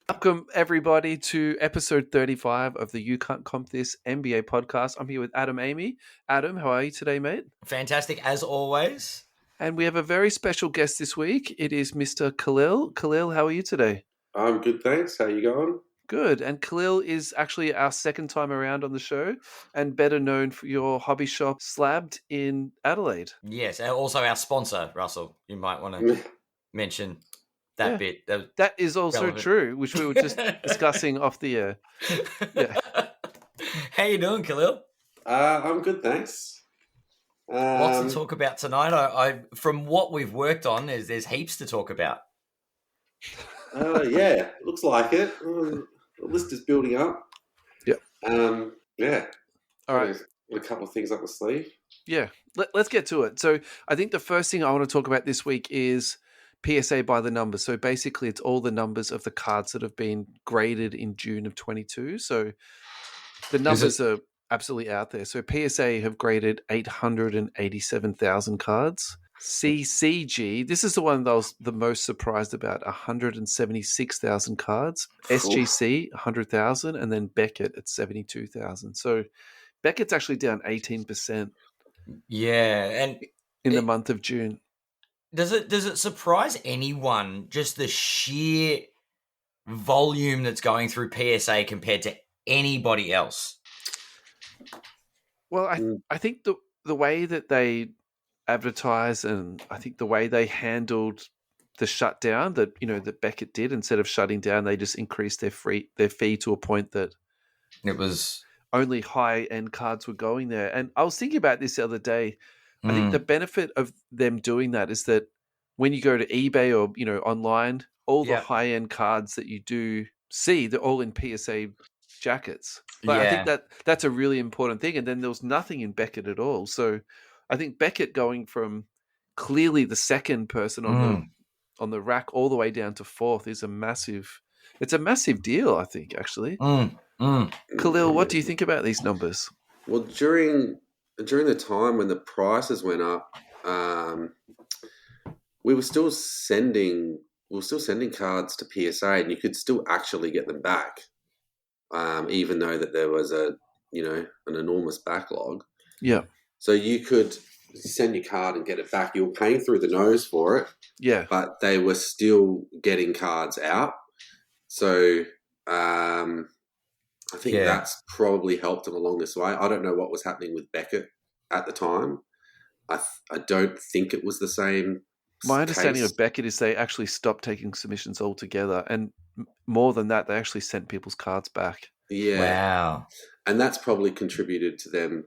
Welcome, everybody, to episode 35 of the You Can't Comp This NBA podcast. I'm here with Adam Amy. Adam, how are you today, mate? Fantastic, as always. And we have a very special guest this week. It is Mr. Kahlil. Kahlil, how are you today? I'm good, thanks. How you going? Good. And Kahlil is actually our second time around on the show and better known for your hobby shop, Slabbed, in Adelaide. Yes, and also our sponsor, Russell. You might want to mention that bit. That is also relevant. true, which we were just discussing off the air. Yeah. How you doing, Kahlil? I'm good, thanks. Lots to talk about tonight. I from what we've worked on, there's heaps to talk about. Yeah, looks like it. The list is building up. Yeah. Yeah. All right. A couple of things up the sleeve. Yeah. Let's get to it. So I think the first thing I want to talk about this week is PSA by the numbers. So basically it's all the numbers of the cards that have been graded in June of 22. So the numbers are absolutely out there. So PSA have graded 887,000 cards. CCG, this is the one that I was the most surprised about, 176,000 cards. SGC, 100,000, and then Beckett at 72,000. So Beckett's actually down 18%. Yeah, and in the month of June. Does it surprise anyone just the sheer volume that's going through PSA compared to anybody else? Well, I think the way that they advertise and I think the way they handled the shutdown that Beckett did, instead of shutting down, they just increased their fee to a point that it was only high-end cards were going there. And I was thinking about this the other day. I think the benefit of them doing that is that when you go to eBay or online, all the high-end cards that you do see, they're all in PSA jackets. I think that's a really important thing. And then there was nothing in Beckett at all. So I think Beckett going from clearly the second person on the rack all the way down to fourth is a massive deal, I think, actually. Kahlil, what do you think about these numbers? Well, during the time when the prices went up, we were still sending cards to PSA, and you could still actually get them back, even though that there was an enormous backlog. Yeah. So you could send your card and get it back. You were paying through the nose for it. Yeah. But they were still getting cards out. So I think that's probably helped them along this way. I don't know what was happening with Beckett at the time. I don't think it was the same. My understanding of Beckett is they actually stopped taking submissions altogether. And more than that, they actually sent people's cards back. Yeah. Wow. And that's probably contributed to them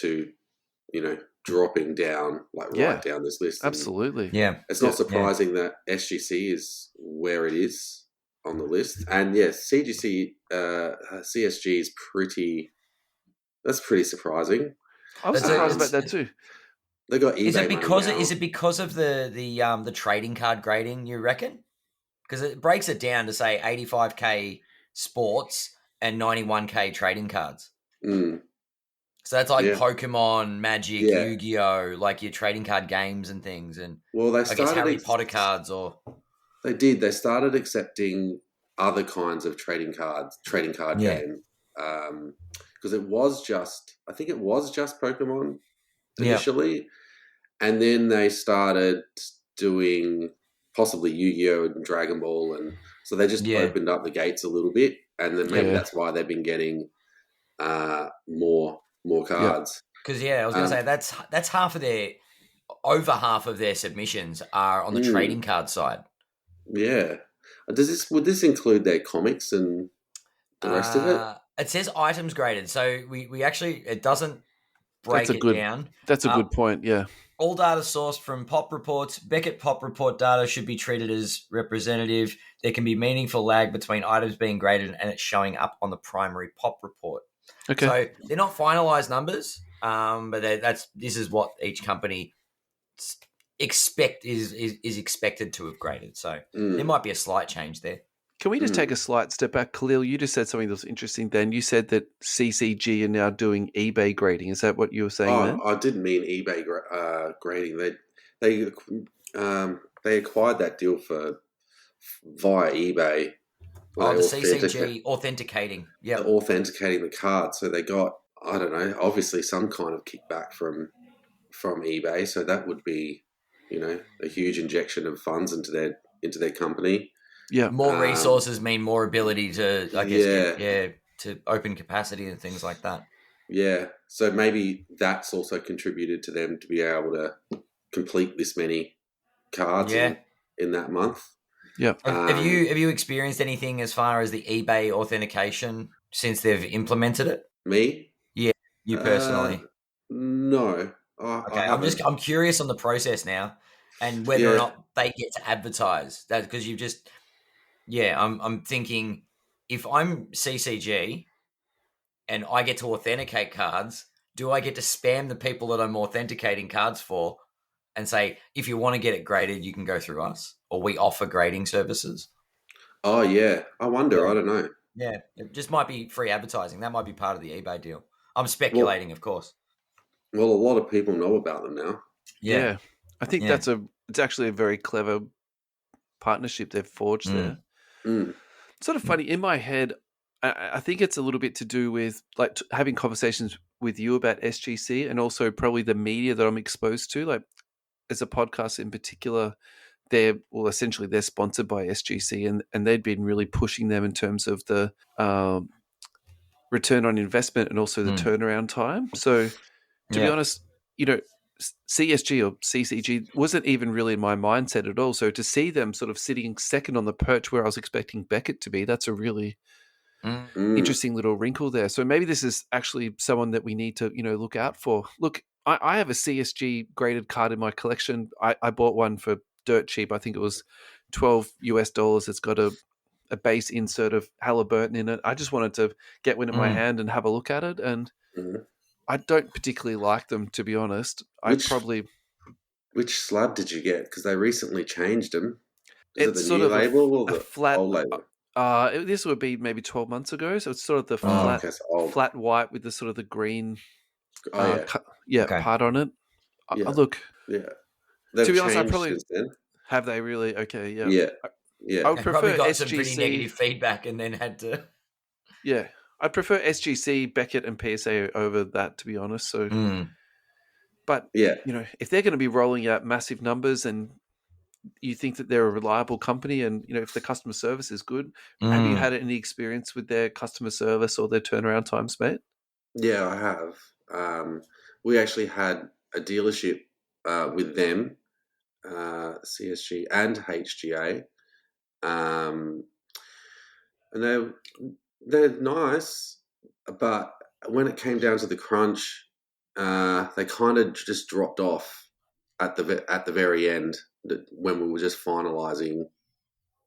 to, dropping down, right down this list. Absolutely. Yeah. It's not surprising that SGC is where it is on the list. And CSG is pretty surprising. I was surprised about that too. They got eBay. Is it because of the trading card grading, you reckon? Because it breaks it down to say 85K sports and 91K trading cards. So that's like Pokemon, Magic, Yu-Gi-Oh, like your trading card games and things. And they I guess Harry Potter cards or... They did. They started accepting other kinds of trading card game. Because it was just Pokemon initially. And then they started doing possibly Yu-Gi-Oh and Dragon Ball. And so they just opened up the gates a little bit. And then maybe that's why they've been getting more cards. Because I was going to say that's over half of their submissions are on the trading card side. Yeah. Would this include their comics and the rest of it? It says items graded, so we actually, it doesn't break it down. That's a good point. Yeah. All data sourced from pop reports. Beckett pop report data should be treated as representative. There can be meaningful lag between items being graded and it showing up on the primary pop report. Okay. So they're not finalized numbers, but this is what each company is expected to have graded. So there might be a slight change there. Can we just take a slight step back? Kahlil, you just said something that was interesting then. You said that CCG are now doing eBay grading. Is that what you were saying then? I didn't mean eBay grading. They acquired that deal via eBay The CCG authenticating. Yeah, authenticating the card. So they got, I don't know, obviously some kind of kickback from eBay. So that would be, a huge injection of funds into their company. Yeah, more resources mean more ability to, I guess, to open capacity and things like that. Yeah, so maybe that's also contributed to them to be able to complete this many cards in that month. Yeah. Have you experienced anything as far as the eBay authentication since they've implemented it? Me? Yeah, you personally. No. Okay, I'm curious on the process now, and whether or not they get to advertise that, because you've just I'm thinking, if I'm CCG and I get to authenticate cards, do I get to spam the people that I'm authenticating cards for and say, if you want to get it graded, you can go through us, or we offer grading services? Oh yeah, I wonder. Yeah. I don't know. Yeah, it just might be free advertising. That might be part of the eBay deal. I'm speculating, of course. Well, a lot of people know about them now. Yeah. I think it's actually a very clever partnership they've forged there. Sort of funny in my head. I think it's a little bit to do with like having conversations with you about SGC, and also probably the media that I'm exposed to. Like as a podcast in particular, they're sponsored by SGC, and they'd been really pushing them in terms of the return on investment and also the turnaround time. So to be honest, CSG or CCG wasn't even really in my mindset at all. So to see them sort of sitting second on the perch where I was expecting Beckett to be, that's a really interesting little wrinkle there. So maybe this is actually someone that we need to, look out for. Look, I have a CSG graded card in my collection. I bought one for dirt cheap. I think it was $12. It's got a base insert of Halliburton in it. I just wanted to get one in my hand and have a look at it. And I don't particularly like them, to be honest. Which slab did you get? Because they recently changed them. Is it the sort new of label or the flat old label? This would be maybe 12 months ago. So it's sort of the flat white with the sort of the green part on it. Look. Yeah. To be honest, I probably... Have they really? Okay, yeah. Yeah. I would prefer got SGC. Some pretty negative feedback and then had to... Yeah. I'd prefer SGC, Beckett, and PSA over that, to be honest. So, but if they're going to be rolling out massive numbers, and you think that they're a reliable company, and if the customer service is good, have you had any experience with their customer service or their turnaround times, mate? Yeah, I have. We actually had a dealership with them, CSG and HGA, and they're nice, but when it came down to the crunch, they kind of just dropped off at the very end when we were just finalising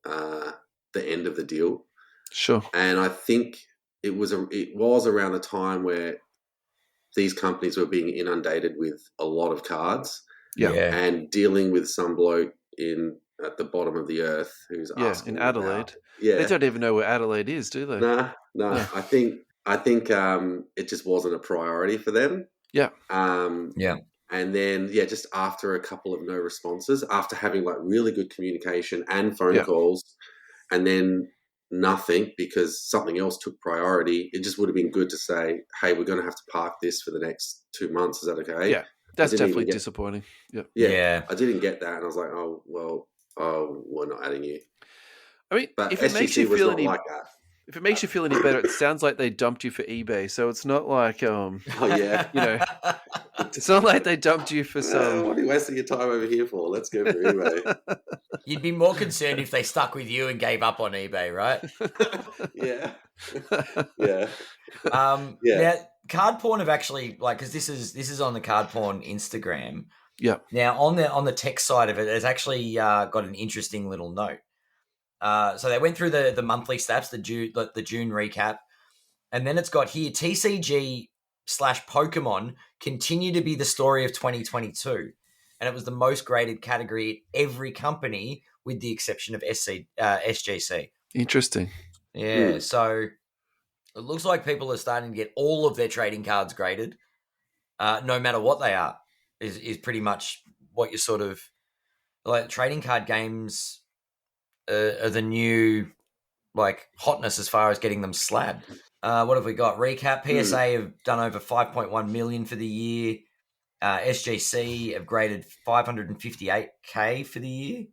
the end of the deal. Sure. And I think it was around the time where these companies were being inundated with a lot of cards, and dealing with some bloke at the bottom of the earth who's asking in Adelaide. Yeah, they don't even know where Adelaide is, do they? No. I think it just wasn't a priority for them. Yeah. And then just after a couple of no responses, after having like really good communication and phone calls, and then nothing because something else took priority, it just would have been good to say, hey, we're going to have to park this for the next 2 months. Is that okay? Yeah, that's definitely disappointing. Yeah. I didn't get that, and I was like, oh, well, we're not adding you. I mean, but if it SGC makes you was feel not any, like that. If it makes you feel any better, it sounds like they dumped you for eBay. So it's not like, it's not like they dumped you for some. What are you wasting your time over here for? Let's go for eBay. You'd be more concerned if they stuck with you and gave up on eBay, right? Yeah. Now, card porn have actually, like, because this is on the card porn Instagram. Yeah. Now on the tech side of it, it's actually got an interesting little note. So they went through the monthly stats, the June recap, and then it's got here TCG/Pokemon continue to be the story of 2022, and it was the most graded category at every company with the exception of SGC. Interesting. Yeah, so it looks like people are starting to get all of their trading cards graded, no matter what they are. Is pretty much what you're sort of like. Trading card games are the new like hotness as far as getting them slabbed. What have we got? Recap. PSA have done over 5.1 million for the year. SGC have graded 558K for the year.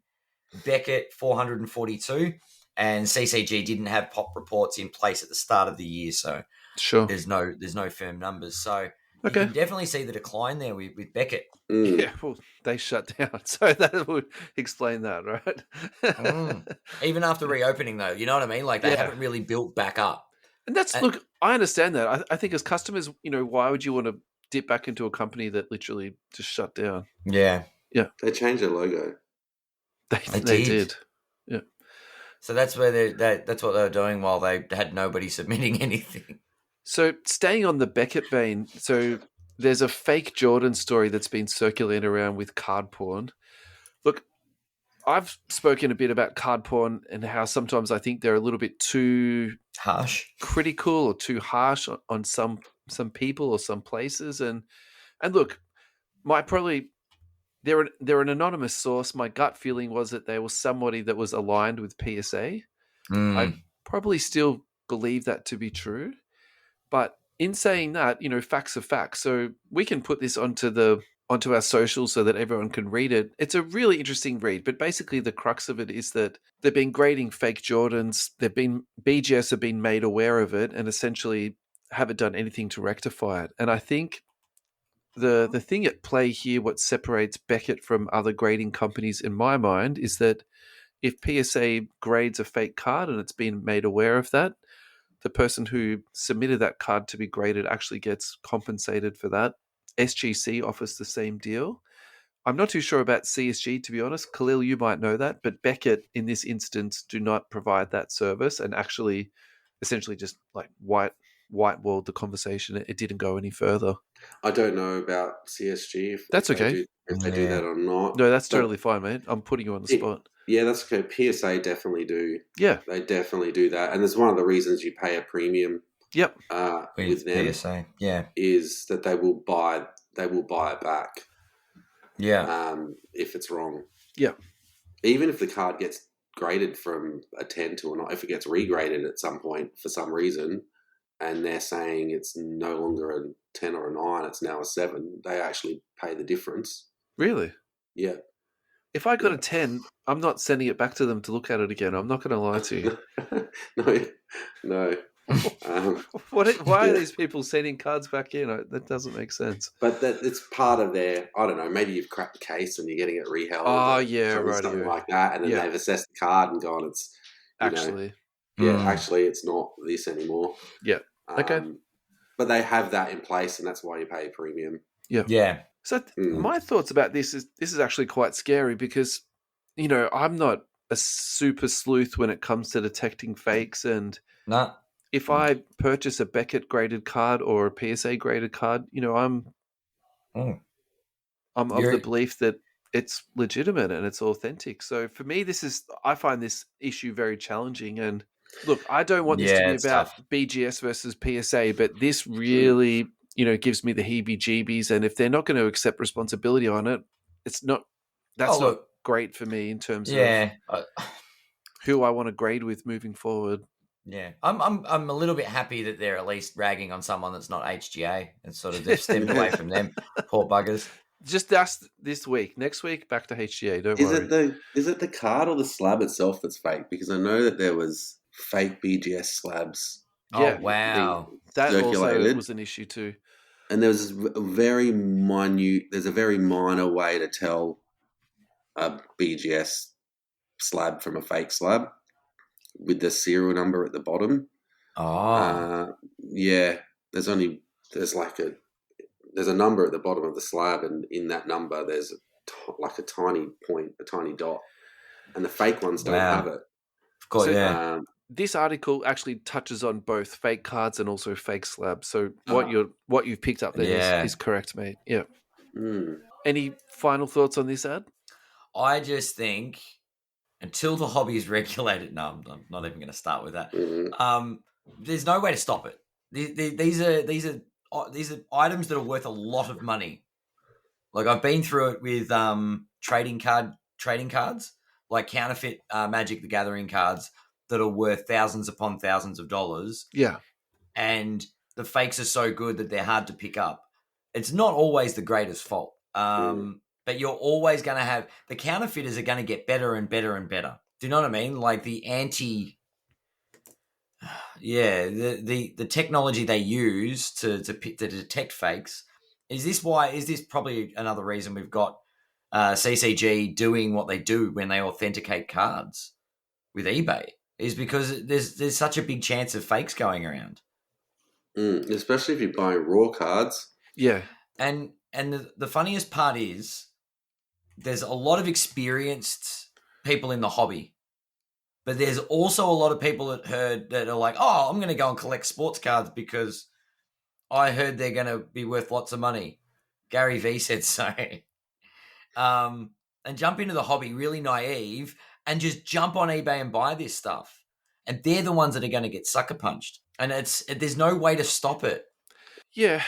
Beckett 442, and CCG didn't have pop reports in place at the start of the year, so there's no firm numbers. So you can definitely see the decline there with Beckett. Yeah, well, they shut down, so that would explain that, right? Even after reopening, though, you know what I mean? Like they haven't really built back up. And look, I understand that. I think as customers, why would you want to dip back into a company that literally just shut down? Yeah. They changed their logo. They did. Yeah. So that's where that's what they were doing while they had nobody submitting anything. So staying on the Beckett vein, so there's a fake Jordan story that's been circulating around with card porn. Look, I've spoken a bit about card porn and how sometimes I think they're a little bit too harsh, critical, or too harsh on some people or some places. And look, they're an anonymous source. My gut feeling was that there was somebody that was aligned with PSA. I probably still believe that to be true. But in saying that, facts are facts. So we can put this onto our socials so that everyone can read it. It's a really interesting read. But basically the crux of it is that they've been grading fake Jordans. BGS have been made aware of it and essentially haven't done anything to rectify it. And I think the thing at play here, what separates Beckett from other grading companies in my mind, is that if PSA grades a fake card and it's been made aware of that, the person who submitted that card to be graded actually gets compensated for that. SGC offers the same deal. I'm not too sure about CSG, to be honest. Kahlil, you might know that, but Beckett in this instance do not provide that service and actually essentially just like whitewalled the conversation. It didn't go any further. I don't know about CSG if okay. If they do that or not. No, that's totally fine, mate. I'm putting you on the spot. Yeah, that's okay. PSA definitely do. Yeah. They definitely do that. And there's one of the reasons you pay a premium with them PSA. is that they will buy it back. Yeah. If it's wrong. Yeah. Even if the card gets graded from a 10 to a 9, if it gets regraded at some point for some reason, and they're saying it's no longer a 10 or a 9, it's now a 7, they actually pay the difference. Really? Yeah. If I got a 10, I'm not sending it back to them to look at it again. I'm not going to lie to you. No. Why are these people sending cards back in? That doesn't make sense. But it's part of their, I don't know, maybe you've cracked the case and you're getting it reheld. Oh, yeah, right. Something like that. And then they've assessed the card and gone, it's, actually it's not this anymore. Yeah. Okay. But they have that in place, and that's why you pay a premium. Yeah. Yeah. So my thoughts about this is actually quite scary because, I'm not a super sleuth when it comes to detecting fakes. And if I purchase a Beckett graded card or a PSA graded card, I'm of the belief that it's legitimate and it's authentic. So for me, I find this issue very challenging. And look, I don't want this to be about tough. BGS versus PSA, but this really, gives me the heebie-jeebies. And if they're not going to accept responsibility on it, that's not great for me in terms of who I want to grade with moving forward. Yeah, I'm a little bit happy that they're at least ragging on someone that's not HGA and sort of they've stepped away from them. Poor buggers. Just this week. Next week, back to HGA. Don't worry. Is it the card or the slab itself that's fake? Because I know that there was fake BGS slabs. Yeah. Oh, wow. That also was an issue too. And there's a very minor way to tell a BGS slab from a fake slab with the serial number at the bottom. Oh. There's a number at the bottom of the slab, and in that number there's a tiny point, a tiny dot, and the fake ones don't have it. Of course, this article actually touches on both fake cards and also fake slabs. So what you've picked up there is correct, mate. Yeah. Any final thoughts on this ad? I just think until the hobby is regulated, no, I'm not even going to start with that. There's no way to stop it. These are items that are worth a lot of money. Like I've been through it with trading cards, like counterfeit Magic the Gathering cards. that are worth thousands upon thousands of dollars. Yeah. And the fakes are so good that they're hard to pick up. It's not always the greatest fault. But you're always going to have the counterfeiters are going to get better and better and better. Do you know what I mean? Like the the technology they use to detect fakes. Is this probably another reason we've got CCG doing what they do when they authenticate cards with eBay? Is because there's such a big chance of fakes going around. Especially if you're buying raw cards. Yeah. And the funniest part is there's a lot of experienced people in the hobby, but there's also a lot of people that are like, oh, I'm going to go and collect sports cards because I heard they're going to be worth lots of money. Gary V said so. And jump into the hobby really naive and just jump on eBay and buy this stuff. And they're the ones that are going to get sucker punched. And there's no way to stop it. Yeah.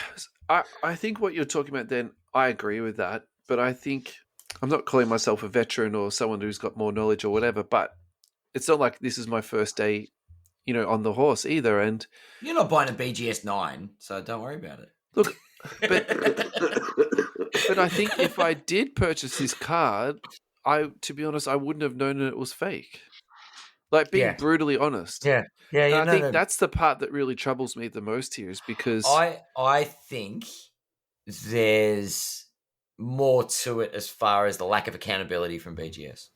I think what you're talking about then, I agree with that. But I think I'm not calling myself a veteran or someone who's got more knowledge or whatever, but it's not like this is my first day, on the horse either. And you're not buying a BGS 9, so don't worry about it. Look, but I think if I did purchase this card, to be honest, I wouldn't have known that it was fake. Like being brutally honest. Yeah. And I think that's the part that really troubles me the most here is because I think there's more to it as far as the lack of accountability from BGS.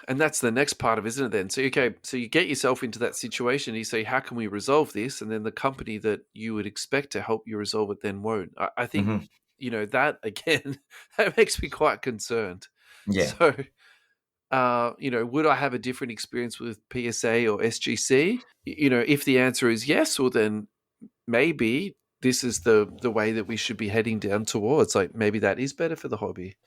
And that's the next part of it, isn't it then? So, okay, so you get yourself into that situation, you say, how can we resolve this? And then the company that you would expect to help you resolve it then won't. I think, that, again, that makes me quite concerned. Yeah. So, would I have a different experience with PSA or SGC? If the answer is yes, well, then maybe this is the way that we should be heading down towards. Like maybe that is better for the hobby.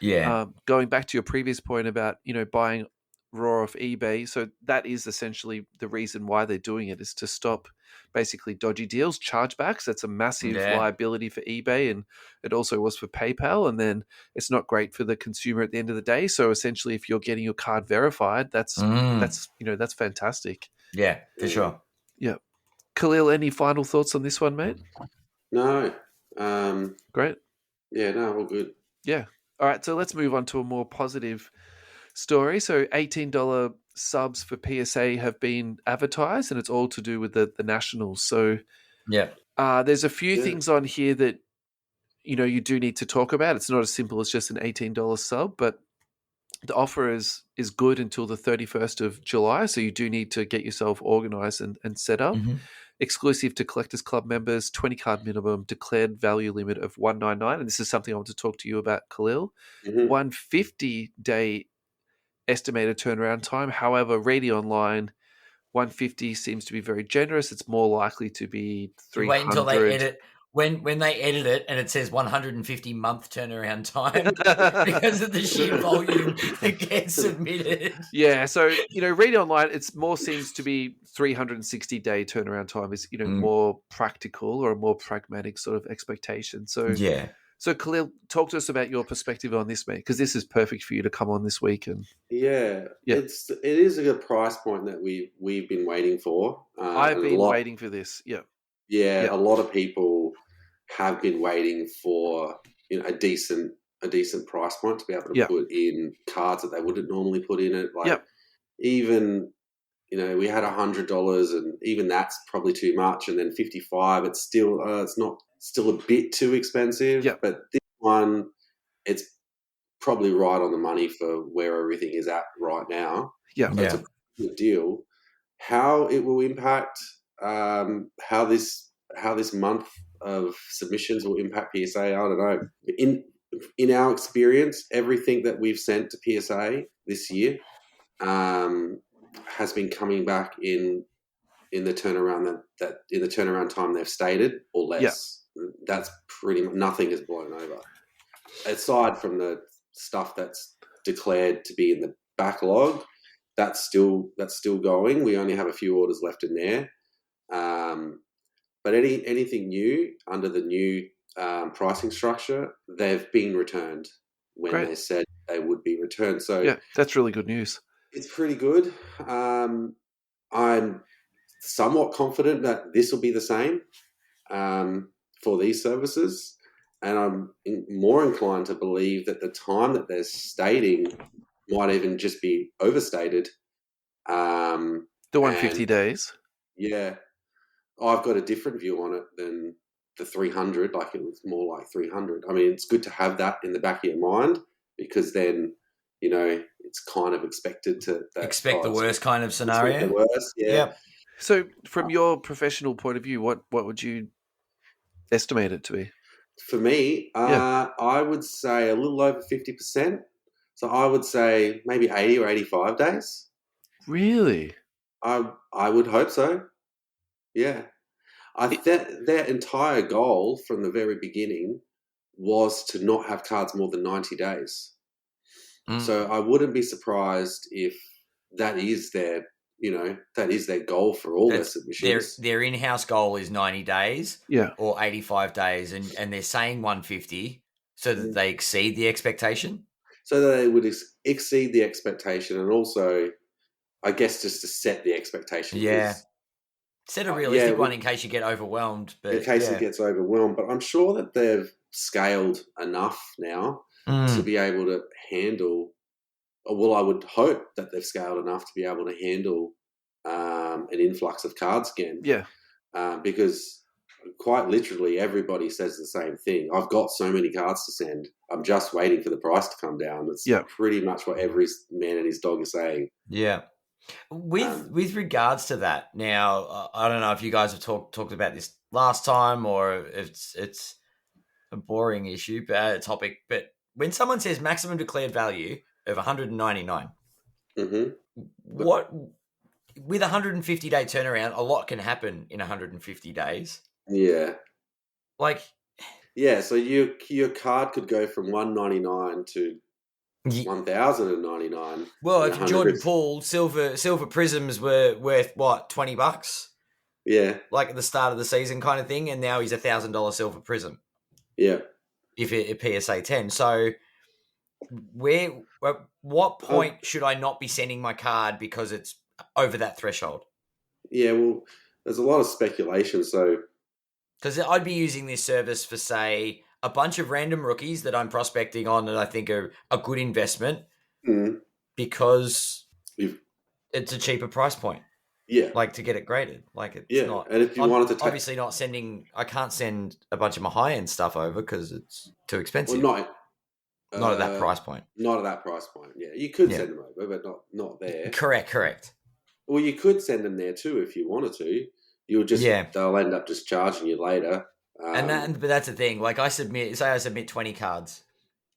Yeah. Going back to your previous point about, buying raw off eBay. So that is essentially the reason why they're doing it is to stop basically dodgy deals, chargebacks. That's a massive liability for eBay. And it also was for PayPal. And then it's not great for the consumer at the end of the day. So essentially if you're getting your card verified, that's fantastic. Yeah, for sure. Yeah. Kahlil, any final thoughts on this one, mate? No. Great. Yeah, no, all good. Yeah. All right, so let's move on to a more positive story. So $18 subs for PSA have been advertised, and it's all to do with the Nationals. So there's a few things on here that, you do need to talk about. It's not as simple as just an $18 sub, but the offer is good until the 31st of July. So you do need to get yourself organized and set up. Mm-hmm. Exclusive to Collectors Club members, 20 card minimum, declared value limit of 199. And this is something I want to talk to you about, Kahlil. 150-day estimated turnaround time. However, reading online, 150 seems to be very generous. It's more likely to be 300. Wait until they edit. When they edit it and it says 150-month turnaround time because of the sheer volume that gets submitted. Yeah, so, reading online, it's more seems to be 360-day turnaround time is, more practical or a more pragmatic sort of expectation. So, So, Kahlil, talk to us about your perspective on this, mate, because this is perfect for you to come on this week. And it is a good price point that we've been waiting for. I've been waiting for this. A lot of people have been waiting for a decent price point to be able to put in cards that they wouldn't normally put in it. Like even we had $100, and even that's probably too much. And then 55, it's still still a bit too expensive. But this one, it's probably right on the money for where everything is at right now. It's a good deal. How it will impact how this month of submissions will impact PSA, I don't know. In our experience, everything that we've sent to PSA this year has been coming back in the turnaround that in the turnaround time they've stated or less. That's pretty much nothing is blown over. Aside from the stuff that's declared to be in the backlog, that's still going. We only have a few orders left in there. But anything new under the new pricing structure, they've been returned when they said they would be returned. So that's really good news. It's pretty good. I'm somewhat confident that this will be the same for these services. And I'm more inclined to believe that the time that they're stating might even just be overstated. The 150 days? Yeah. I've got a different view on it than the 300. Like, it was more like 300. I mean, it's good to have that in the back of your mind, because then, it's kind of expected to... expect the worst kind of scenario. Expect the worst, yeah. Yep. So from your professional point of view, what would you estimate it to be? For me, I would say a little over 50%. So I would say maybe 80 or 85 days. Really? I would hope so. Yeah. Their entire goal from the very beginning was to not have cards more than 90 days. So I wouldn't be surprised if that is their goal for all their submissions. Their in-house goal is 90 days, or 85 days, and they're saying 150 so that they exceed the expectation. So that they would exceed the expectation, and also, I guess, just to set the expectation. Yeah. Set a realistic one in case you get overwhelmed. But in case it gets overwhelmed. But I'm sure that they've scaled enough now to be able to handle... Well, I would hope that they've scaled enough to be able to handle an influx of cards again. Yeah. Because quite literally everybody says the same thing. I've got so many cards to send. I'm just waiting for the price to come down. That's pretty much what every man and his dog is saying. Yeah. With regards to that, now, I don't know if you guys have talked about this last time, or if it's a boring issue, topic, but when someone says maximum declared value of 199, what, with 150-day turnaround, a lot can happen in 150 days. Yeah. Like... Yeah, so your card could go from 199 to 1,099. Well, if Jordan Poole silver prisms were worth what, $20? Yeah, like at the start of the season kind of thing, and now he's $1,000 silver prism. Yeah, if it PSA 10. So, what point should I not be sending my card because it's over that threshold? Yeah, well, there's a lot of speculation. So, because I'd be using this service for, say, a bunch of random rookies that I'm prospecting on that I think are a good investment because it's a cheaper price point. Yeah. Like to get it graded. Like it's not. And if you wanted to obviously not sending, I can't send a bunch of my high end stuff over because it's too expensive. Well, not at that price point. Not at that price point. Yeah. You could send them over, but not there. Correct. Well, you could send them there too if you wanted to. You'll just they'll end up just charging you later. But that's the thing. Like I submit 20 cards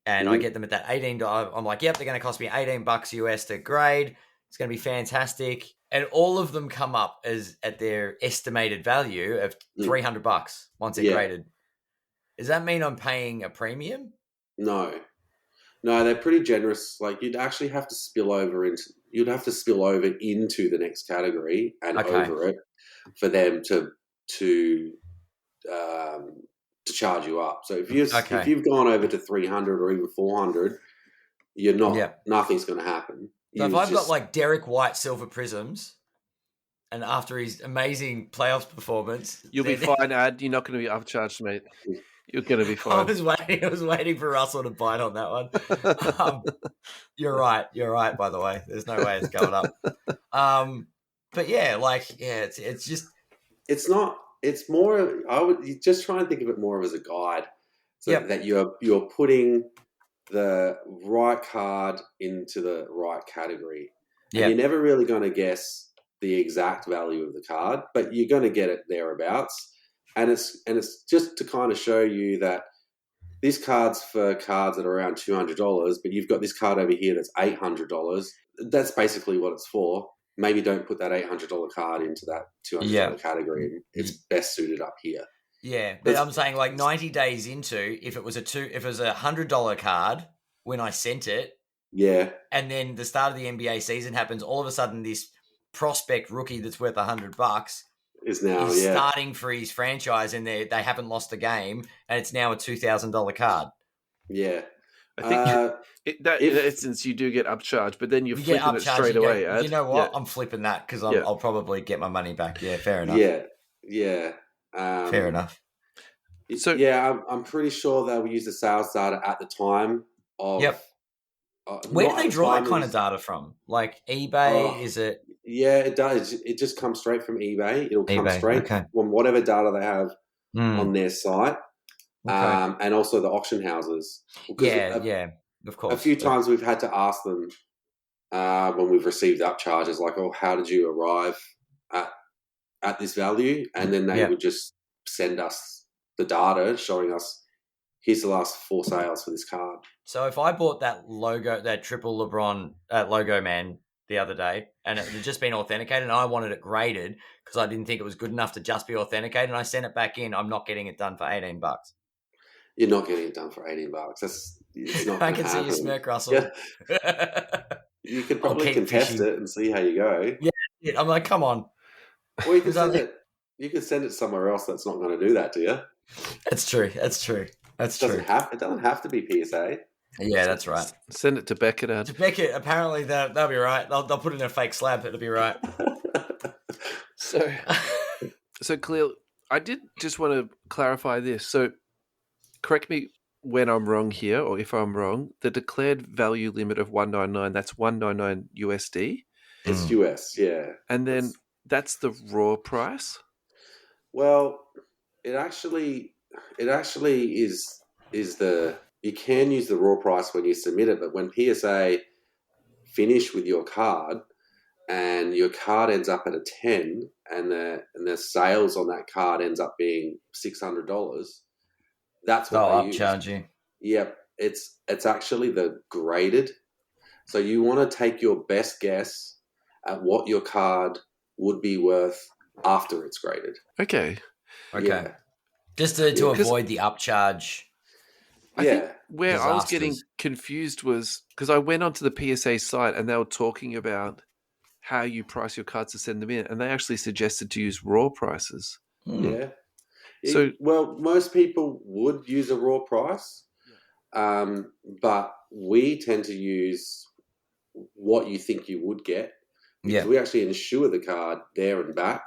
and I get them at that $18. I'm like, yep, they're going to cost me $18 US to grade. It's going to be fantastic. And all of them come up as at their estimated value of $300 once they're graded. Does that mean I'm paying a premium? No, they're pretty generous. Like you'd actually have to spill over into the next category and over it for them to charge you up. So if you've gone over to 300 or even 400, you're not. Nothing's going to happen. So if I've got like Derek White silver prisms, and after his amazing playoffs performance, you'll be fine, Ad. You're not going to be upcharged, mate. You're going to be fine. I was waiting for Russell to bite on that one. You're right. By the way, there's no way it's going up. But it's just. It's not. It's more. I would just try and think of it more as a guide, so that you're putting the right card into the right category. And you're never really going to guess the exact value of the card, but you're going to get it thereabouts. And it's just to kind of show you that this card's for cards that are around $200, but you've got this card over here that's $800. That's basically what it's for. Maybe don't put that $800 card into that $200 category. It's best suited up here. Yeah, but I'm saying like 90 days into, if it was a $100 card when I sent it, and then the start of the NBA season happens, all of a sudden this prospect rookie that's worth $100 is now starting for his franchise, and they haven't lost a game, and it's now a $2,000 card. Yeah, I think in that instance you do get upcharged, but then you're flipping it straight away. You know what? I'm flipping that because I'll probably get my money back. Yeah, fair enough. Yeah. Fair enough. So I'm pretty sure they'll use the sales data at the time of. Yep. Where do they draw that kind of data from? Like eBay? Is it? Yeah, it does. It just comes straight from eBay. It'll come straight from whatever data they have on their site, and also the auction houses. Yeah, of course. A few times we've had to ask them when we've received upcharges, like, "Oh, how did you arrive at this value?" And then they would just send us the data showing us, "Here's the last 4 sales for this card." So if I bought that logo, that triple LeBron logo man the other day, and it had just been authenticated, and I wanted it graded because I didn't think it was good enough to just be authenticated, and I sent it back in, I'm not getting it done for $18. You're not getting it done for $18. It's not. I can see you smirk, Russell. Yeah. You could probably contest it and see how you go. Yeah, I'm like, come on. Well, you could send it. You could send it somewhere else that's not going to do that to you. That's true. It doesn't have to be PSA. Yeah, that's right. Send it to Beckett. To Beckett, apparently they'll be right. They'll put it in a fake slab. It'll be right. So Kahlil, I did just want to clarify this. So correct me when I'm wrong here, or if I'm wrong. The declared value limit of 199, that's 199 USD. It's US, yeah. And then that's the raw price? Well, it actually is the. You can use the raw price when you submit it, but when PSA finish with your card and your card ends up at a 10 and the sales on that card ends up being $600, that's what they use. Upcharge you. Yep. It's actually the graded. So you want to take your best guess at what your card would be worth after it's graded. Okay. Yeah. Just to avoid the upcharge. I think where I was getting confused was because I went onto the PSA site and they were talking about how you price your cards to send them in, and they actually suggested to use raw prices. Yeah. Well, most people would use a raw price, but we tend to use what you think you would get. Because we actually insure the card there and back.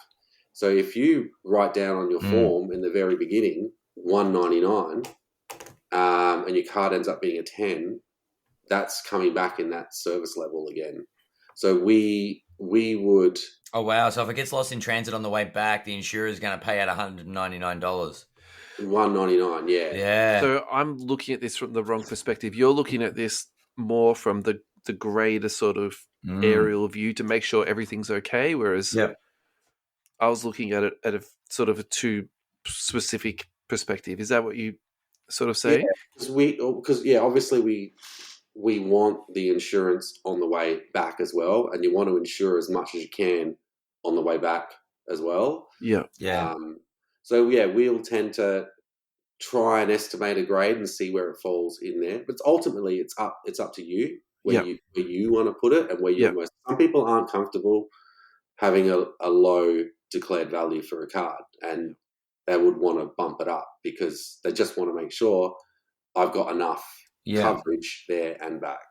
So if you write down on your form in the very beginning $199, and your card ends up being a 10, that's coming back in that service level again. So we would. Oh wow! So if it gets lost in transit on the way back, the insurer is going to pay out $199. $199, yeah. So I'm looking at this from the wrong perspective. You're looking at this more from the greater sort of aerial view to make sure everything's okay, whereas I was looking at it at a sort of a too specific perspective. Is that what you sort of say? Because obviously we want the insurance on the way back as well, and you want to insure as much as you can on the way back as well. So we'll tend to try and estimate a grade and see where it falls in there. But ultimately, it's up to you where you want to put it and where you. Some people aren't comfortable having a low declared value for a card, and they would want to bump it up because they just want to make sure I've got enough coverage there and back.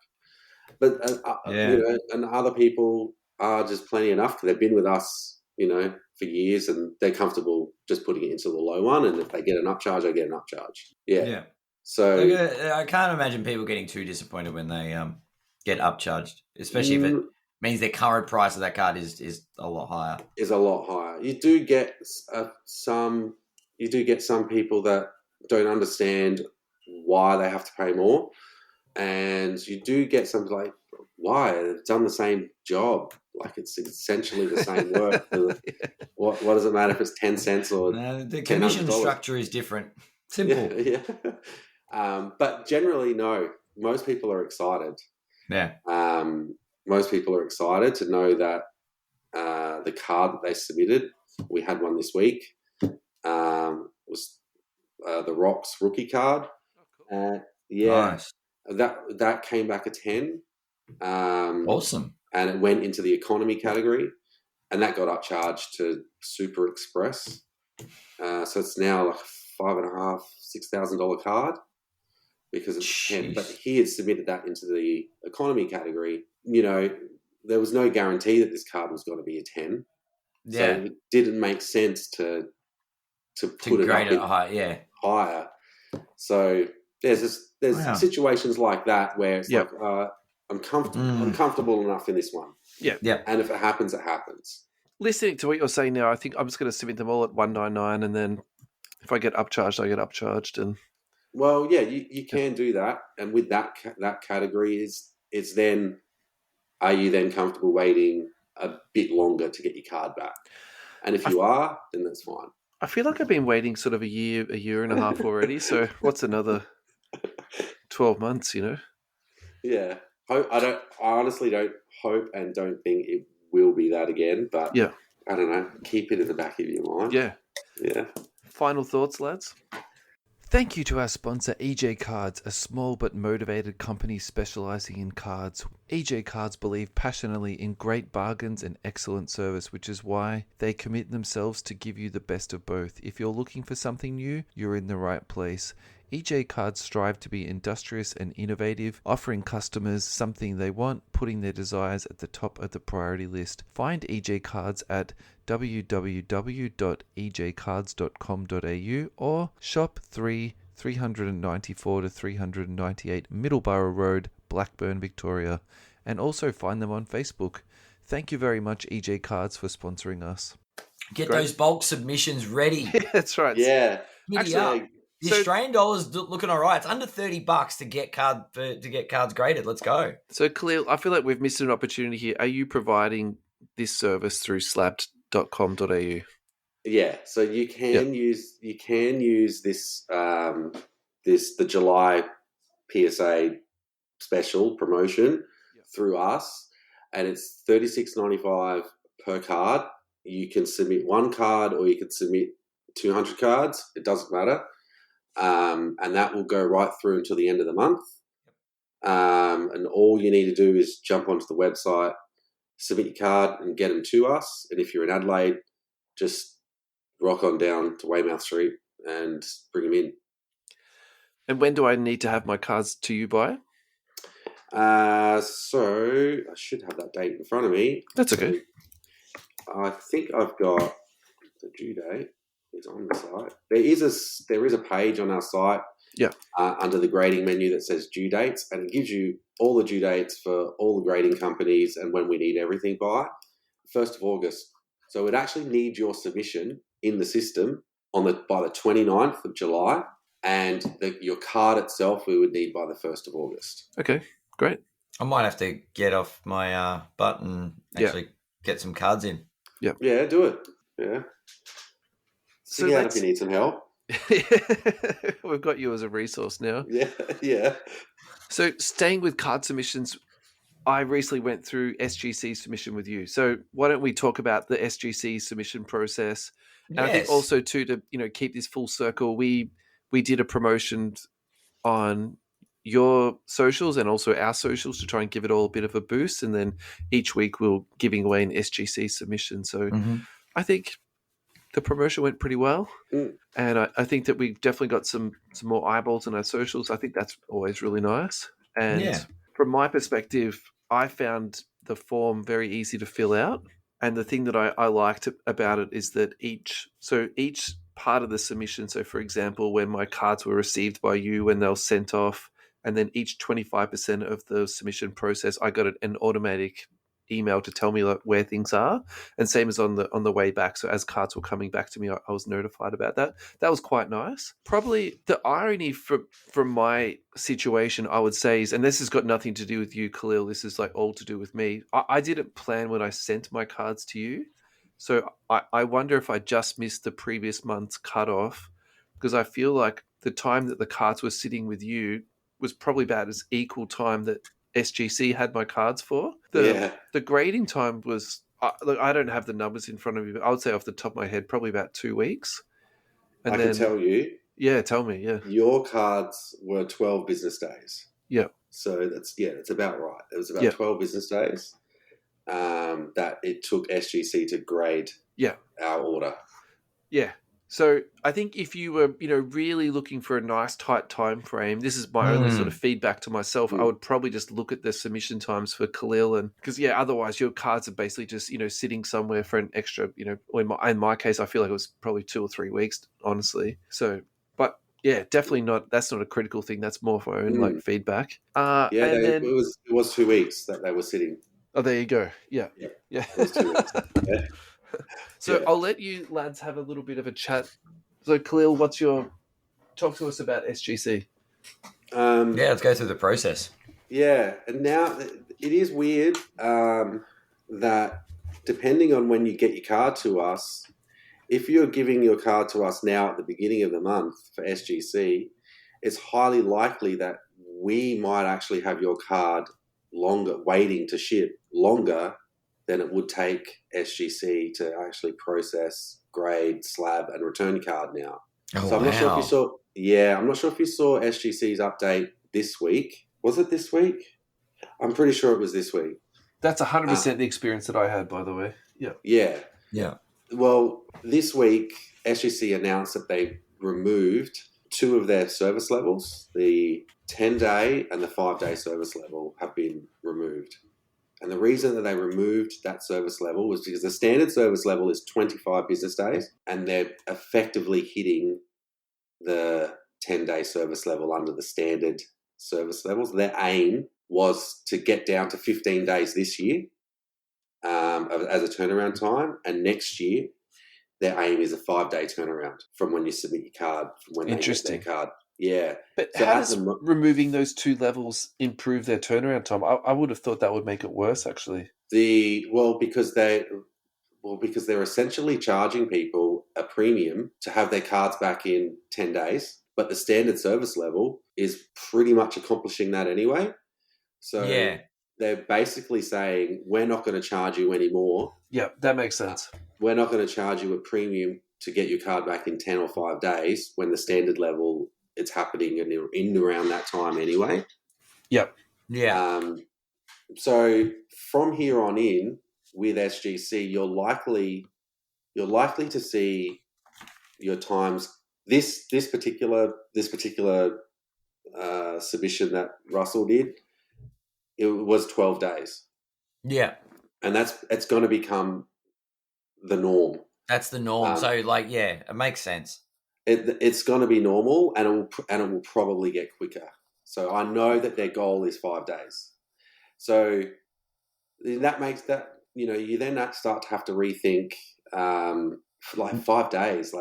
But and other people are just plenty enough because they've been with us, for years, and they're comfortable just putting it into the low one. And if they get an upcharge, they get an upcharge. Yeah. So I can't imagine people getting too disappointed when they get upcharged, especially if it means their current price of that card is a lot higher. You do get some people that don't understand why they have to pay more, and you do get some like, why? They've done the same job. Like, it's essentially the same work. What does it matter if it's 10 cents or the commission structure is different. Simple. Yeah. But generally, no. Most people are excited. Yeah. Most people are excited to know that the card that they submitted, we had one this week, was the Rocks rookie card. Nice. That came back a 10. Awesome. And it went into the economy category, and that got upcharged to Super Express. So it's now like $5,500-$6,000 card, because it's 10. But he had submitted that into the economy category. There was no guarantee that this card was going to be a 10. Yeah. So it didn't make sense to put it up higher. So there's situations like that where it's like I'm comfortable enough in this one. Yeah. And if it happens, it happens. Listening to what you're saying now, I think I'm just going to submit them all at $199, and then if I get upcharged, I get upcharged. And well, yeah, you can do that. And with that category it's then, are you then comfortable waiting a bit longer to get your card back? And if you are, then that's fine. I feel like I've been waiting sort of a year and a half already. So what's another 12 months, Yeah. I honestly don't hope and don't think it will be that again, but I don't know. Keep it in the back of your mind. Yeah. Yeah. Final thoughts, lads? Thank you to our sponsor, EJ Cards, a small but motivated company specializing in cards. EJ Cards believe passionately in great bargains and excellent service, which is why they commit themselves to give you the best of both. If you're looking for something new, you're in the right place. EJ Cards strive to be industrious and innovative, offering customers something they want, putting their desires at the top of the priority list. Find EJ Cards at www.ejcards.com.au or shop 394 to 398 Middleborough Road, Blackburn, Victoria, and also find them on Facebook. Thank you very much, EJ Cards, for sponsoring us. Get those bulk submissions ready. That's right. Yeah. Actually, the Australian dollar's looking all right. It's under $30 to get cards graded. Let's go. So, Kahlil, I feel like we've missed an opportunity here. Are you providing this service through slabbed.com.au? Yeah, so you can use this the July PSA special promotion through us, and it's $36.95 per card. You can submit one card or you can submit 200 cards. It doesn't matter. And that will go right through until the end of the month. And all you need to do is jump onto the website, submit your card, and get them to us. And if you're in Adelaide, just rock on down to Weymouth Street and bring them in. And when do I need to have my cards to you by? So I should have that date in front of me. That's okay. I think I've got the due date. It's on the site. There is a page on our site under the grading menu that says due dates, and it gives you all the due dates for all the grading companies and when we need everything by 1st of August. So we'd actually need your submission in the system by the 29th of July, and your card itself we would need by the 1st of August. Okay, great. I might have to get off my butt and actually get some cards in. Yeah. Yeah, do it. Yeah. So if you need some help. We've got you as a resource now. Yeah. So staying with card submissions, I recently went through SGC submission with you. So why don't we talk about the SGC submission process? And I think also too, to keep this full circle, we did a promotion on your socials and also our socials to try and give it all a bit of a boost. And then each week we're giving away an SGC submission. So I think the promotion went pretty well. And I think that we've definitely got some more eyeballs on our socials. I think that's always really nice. And from my perspective, I found the form very easy to fill out. And the thing that I liked about it is that each part of the submission, so for example, when my cards were received by you, when they were sent off, and then each 25% of the submission process, I got an automatic email to tell me where things are, and same as on the way back. So as cards were coming back to me, I was notified about that. That was quite nice. Probably the irony from my situation, I would say, is, and this has got nothing to do with you, Kahlil, this is like all to do with me. I didn't plan when I sent my cards to you. So I wonder if I just missed the previous month's cutoff, because I feel like the time that the cards were sitting with you was probably about as equal time that SGC had my cards for. The grading time was, look, I don't have the numbers in front of me, but I would say off the top of my head, probably about 2 weeks. And I can tell you. Yeah, tell me, yeah. Your cards were 12 business days. Yeah. So that's about right. It was about 12 business days that it took SGC to grade our order. Yeah. So I think if you were, really looking for a nice tight time frame, this is my only sort of feedback to myself. I would probably just look at the submission times for Kahlil, and because otherwise your cards are basically just sitting somewhere for an extra, or in my case, I feel like it was probably 2 or 3 weeks, honestly. So, but yeah, definitely not. That's not a critical thing. That's more for my own feedback. It was 2 weeks that they were sitting. Oh, there you go. Yeah. It was 2 weeks. Yeah. So I'll let you lads have a little bit of a chat. So Kahlil, talk to us about SGC. Let's go through the process. Yeah, and now it is weird that depending on when you get your card to us, if you're giving your card to us now at the beginning of the month for SGC, it's highly likely that we might actually have your card waiting to ship longer than it would take SGC to actually process, grade, slab, and return card now. So I'm not sure if you saw. Yeah, I'm not sure if you saw SGC's update this week. Was it this week? I'm pretty sure it was this week. That's 100% the experience that I had, by the way. Yeah. Well, this week SGC announced that they removed 2 of their service levels. The 10-day and the 5-day service level have been removed. And the reason that they removed that service level was because the standard service level is 25 business days, and they're effectively hitting the 10-day service level under the standard service levels. Their aim was to get down to 15 days this year as a turnaround time, and next year their aim is a 5-day turnaround from when you submit your card, from when they get their card. Yeah. But so how does removing those 2 levels improve their turnaround time? I would have thought that would make it worse, actually. Because they're essentially charging people a premium to have their cards back in 10 days, but the standard service level is pretty much accomplishing that anyway. So they're basically saying, we're not going to charge you anymore. Yeah, that makes sense. We're not going to charge you a premium to get your card back in 10 or 5 days when the standard level, it's happening in around that time anyway. Yep. Yeah. So from here on in, with SGC, you're likely to see your times. This particular submission that Russell did, it was 12 days. Yeah, and it's going to become the norm. That's the norm. So, it makes sense. It's going to be normal, and it will probably get quicker. So I know that their goal is 5 days. So that makes that. You then start to have to rethink, 5 days.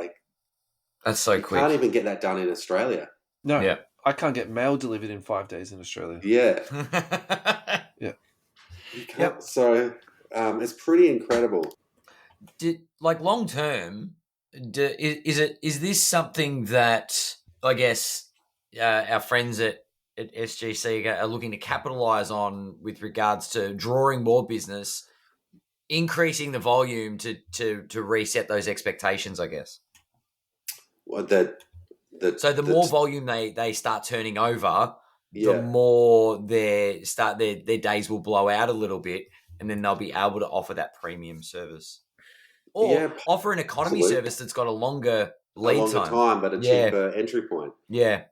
That's so quick. You can't even get that done in Australia. No, I can't get mail delivered in 5 days in Australia. Yeah. Yeah. You can't. Yep. So it's pretty incredible. Long term, is this something that I guess our friends at SGC are looking to capitalize on with regards to drawing more business, increasing the volume to reset those expectations, I guess? Well, so the more volume they start turning over, the more their days will blow out a little bit, and then they'll be able to offer that premium service. Or offer an economy service that's got a longer lead time, but a cheaper entry point. Yeah.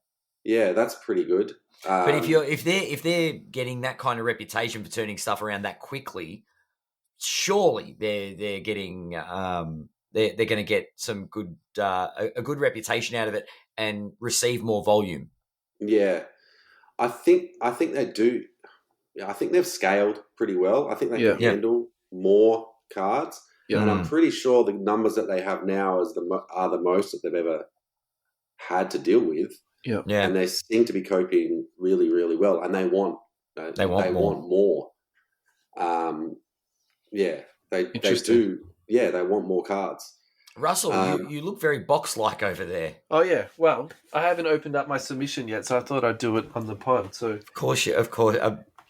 Yeah, that's pretty good. But if they're getting that kind of reputation for turning stuff around that quickly, surely they're getting they're going to get some good a good reputation out of it and receive more volume. Yeah, I think they do. Yeah, I think they've scaled pretty well. I think they can handle more cards. Yeah. And I'm pretty sure the numbers that they have now are the most that they've ever had to deal with. Yeah. And they seem to be coping really, really well. And they want more. They do. Yeah, they want more cards. Russell, you look very box-like over there. Oh yeah. Well, I haven't opened up my submission yet, so I thought I'd do it on the pod. So of course.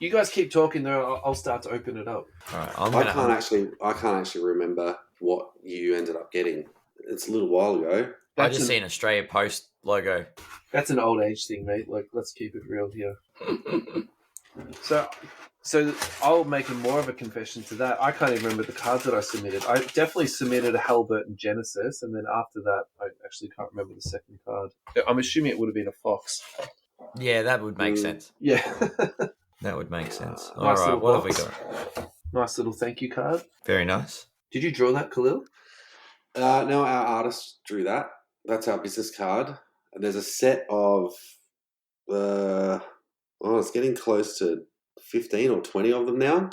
You guys keep talking though. I'll start to open it up. All right, I can't actually remember what you ended up getting. It's a little while ago. I just see an Australia Post logo. That's an old age thing, mate. Let's keep it real here. So So I'll make more of a confession to that. I can't even remember the cards that I submitted. I definitely submitted a Halliburton Genesis, and then after that, I actually can't remember the second card. I'm assuming it would have been a Fox. Yeah, that would make sense. Yeah. That would make sense. All nice right, what box. have we got? Nice little thank you card. Very nice. Did you draw that, Kahlil? No, our artist drew that. That's our business card. And there's a set of, it's getting close to 15 or 20 of them now.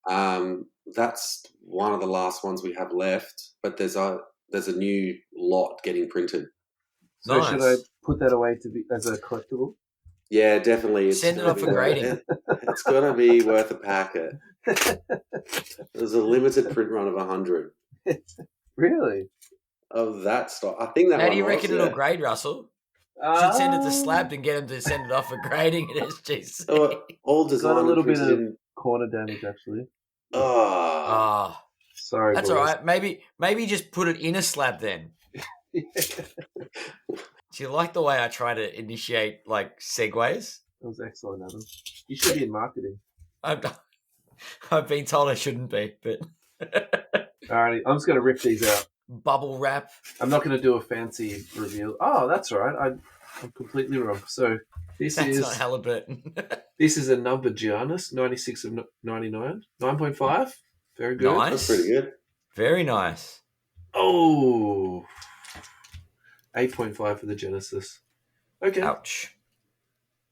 Okay. That's one of the last ones we have left, but there's a new lot getting printed. So nice. Should I put that away as a collectible? Yeah, definitely. Send it off for grading. It's got to be worth a packet. There's a limited print run of 100. Really? Of that stock. I think that. How do you reckon it'll grade, Russell? Should send it to Slabbed and get him to send it off for grading at SGC. All design. Got a little bit of corner damage, actually. Oh. Sorry, that's boys. all right. Maybe just put it in a slab then. Do you like the way I try to initiate like segues? That was excellent, Adam. You should be in marketing. I've been told I shouldn't be, but alrighty, I'm just going to rip these out. Bubble wrap. I'm not going to do a fancy reveal. Oh, that's all right. I'm completely wrong. So that's not Halliburton. This is a number Giannis, 96 of 99, 9.5. Very good. Nice. That's pretty good. Very nice. Oh, 8.5 for the Genesis. Okay. Ouch.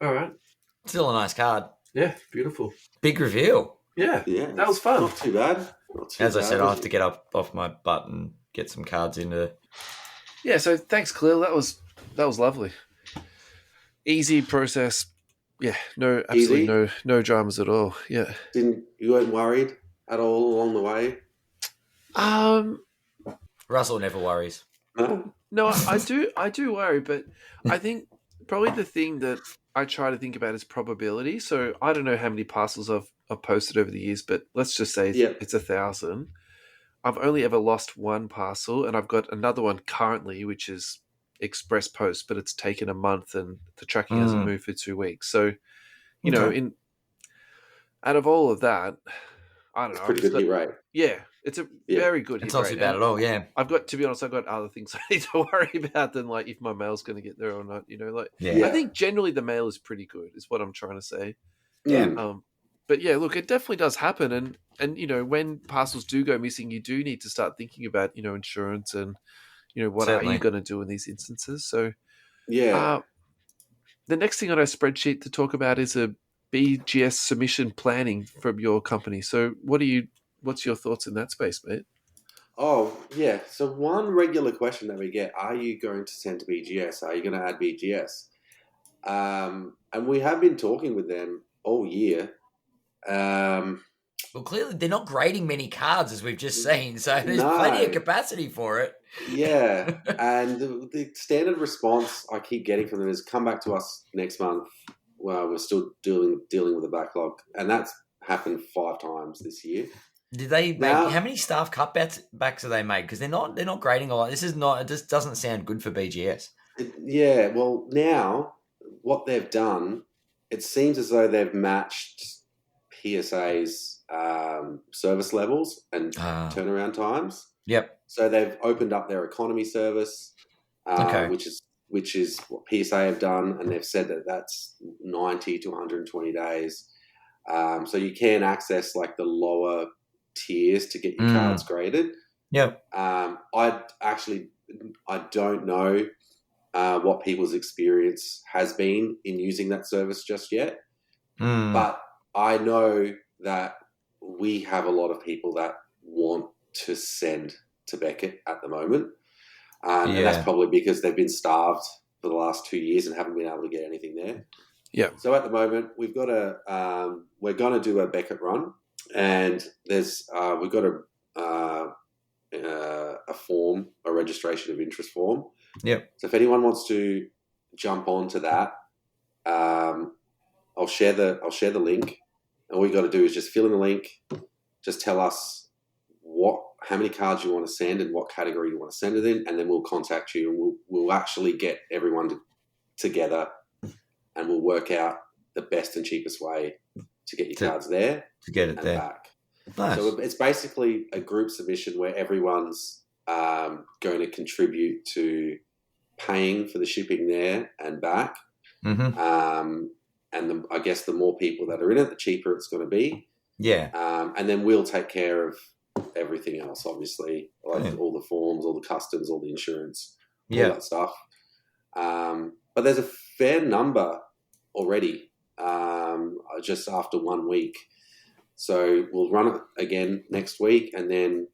All right. Still a nice card. Yeah, beautiful. Big reveal. Yeah, that was fun. Not too bad. As I said, I'll have to get off my butt and get some cards into. Yeah, so thanks, Kahlil. That was lovely. Easy process. Yeah, absolutely no dramas at all. Yeah. You weren't worried at all along the way? Russell never worries. No, I do worry, but I think probably the thing that I try to think about is probability. So I don't know how many parcels I've posted over the years, but let's just say it's 1,000. I've only ever lost one parcel, and I've got another one currently, which is express post, but it's taken a month and the tracking hasn't moved for 2 weeks. So, you know, out of all of that, I don't know. Pretty good hit rate. Yeah, it's a very good hit rate. It's not too bad at all, yeah. To be honest, I've got other things I need to worry about than like if my mail's going to get there or not. You know, I think generally the mail is pretty good, is what I'm trying to say. Yeah. But yeah, look, it definitely does happen, and you know, when parcels do go missing, you do need to start thinking about, you know, insurance and, you know, what are you going to do in these instances. So the next thing on our spreadsheet to talk about is a BGS submission planning from your company. So what's your thoughts in that space, mate? Oh, yeah. So one regular question that we get, are you going to send to BGS? Are you going to add BGS? And we have been talking with them all year. Well, clearly they're not grading many cards, as we've just seen, so there's plenty of capacity for it. Yeah, and the standard response I keep getting from them is come back to us next month. Well, we're still dealing with the backlog, and that's happened 5 times this year. Did they make how many staff cutbacks have they made? Because they're not grading a lot. This is not. It just doesn't sound good for BGS. Yeah, well, now what they've done, it seems as though they've matched PSA's service levels and turnaround times. Yep. So they've opened up their economy service, which is what PSA have done, and they've said that that's 90 to 120 days. So you can access like the lower tiers to get your cards graded. Yep. I don't know what people's experience has been in using that service just yet, but I know that we have a lot of people that want to send to Beckett at the moment. And that's probably because they've been starved for the last 2 years and haven't been able to get anything there. Yeah. So at the moment, we've got we're going to do a Beckett run, and we've got a form, a registration of interest form. Yep. So if anyone wants to jump onto that, I'll share the link. And all you got to do is just fill in the link, just tell us how many cards you want to send and what category you want to send it in, and then we'll contact you and we'll actually get everyone together and we'll work out the best and cheapest way to get your cards there to get it and there. back. Nice. So it's basically a group submission where everyone's going to contribute to paying for the shipping there and back. Mm-hmm. And I guess the more people that are in it, the cheaper it's going to be. Yeah. And then we'll take care of everything else, obviously, like all the forms, all the customs, all the insurance, all that stuff. But there's a fair number already just after 1 week. So we'll run it again next week, and then,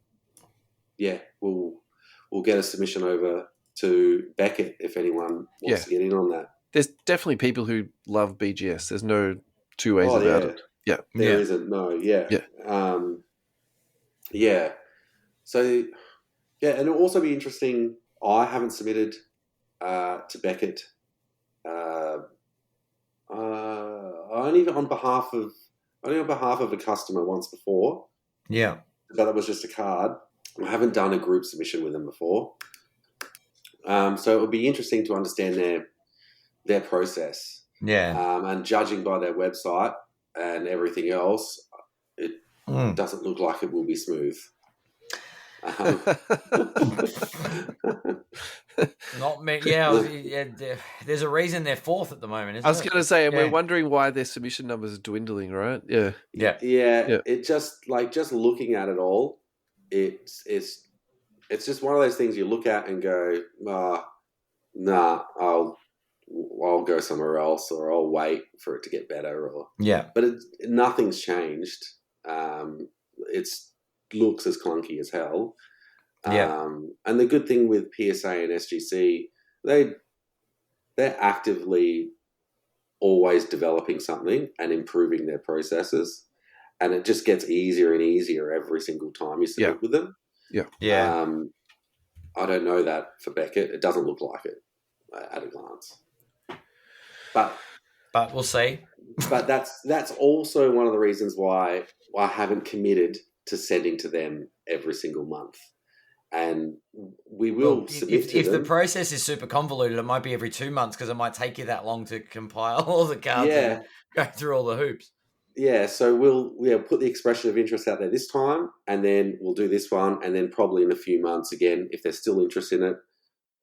we'll get a submission over to Beckett if anyone wants to get in on that. There's definitely people who love BGS. There's no two ways about it. Yeah. There isn't, no, yeah. So, and it'll also be interesting. I haven't submitted to Beckett. Only on behalf of a customer once before. Yeah. But it was just a card. I haven't done a group submission with them before. So it would be interesting to understand their process. Yeah. And judging by their website and everything else, it doesn't look like it will be smooth. Not me. Yeah, there's a reason they're fourth at the moment. I was going to say, and we're wondering why their submission numbers are dwindling, right? Yeah. It just looking at it all, it's just one of those things you look at and go, nah, I'll go somewhere else, or I'll wait for it to get better, but nothing's changed. It looks as clunky as hell. And the good thing with PSA and SGC, they're actively always developing something and improving their processes, and it just gets easier and easier every single time you submit with them. I don't know that for Beckett. It doesn't look like it at a glance, but we'll see. But that's also one of the reasons why I haven't committed to sending to them every single month. And we will submit to them. If the process is super convoluted, it might be every 2 months, because it might take you that long to compile all the cards and go through all the hoops. Yeah, so we'll put the expression of interest out there this time, and then we'll do this one, and then probably in a few months again, if there's still interest in it,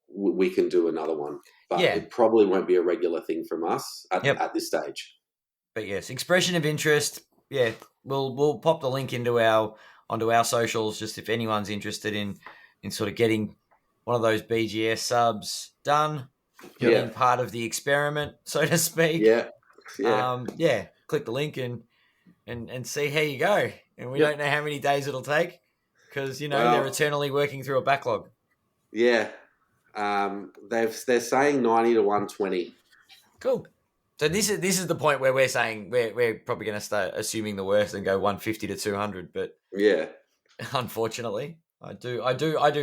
we can do another one. But it probably won't be a regular thing from us at this stage. But yes, expression of interest. Yeah, we'll pop the link onto our socials, just if anyone's interested in sort of getting one of those BGS subs done, being part of the experiment, so to speak. Click the link and see how you go. And we don't know how many days it'll take, because they're eternally working through a backlog. Yeah, they're saying 90 to 120. Cool. So this is the point where we're saying we're probably going to start assuming the worst and go 150 to 200. But unfortunately, I do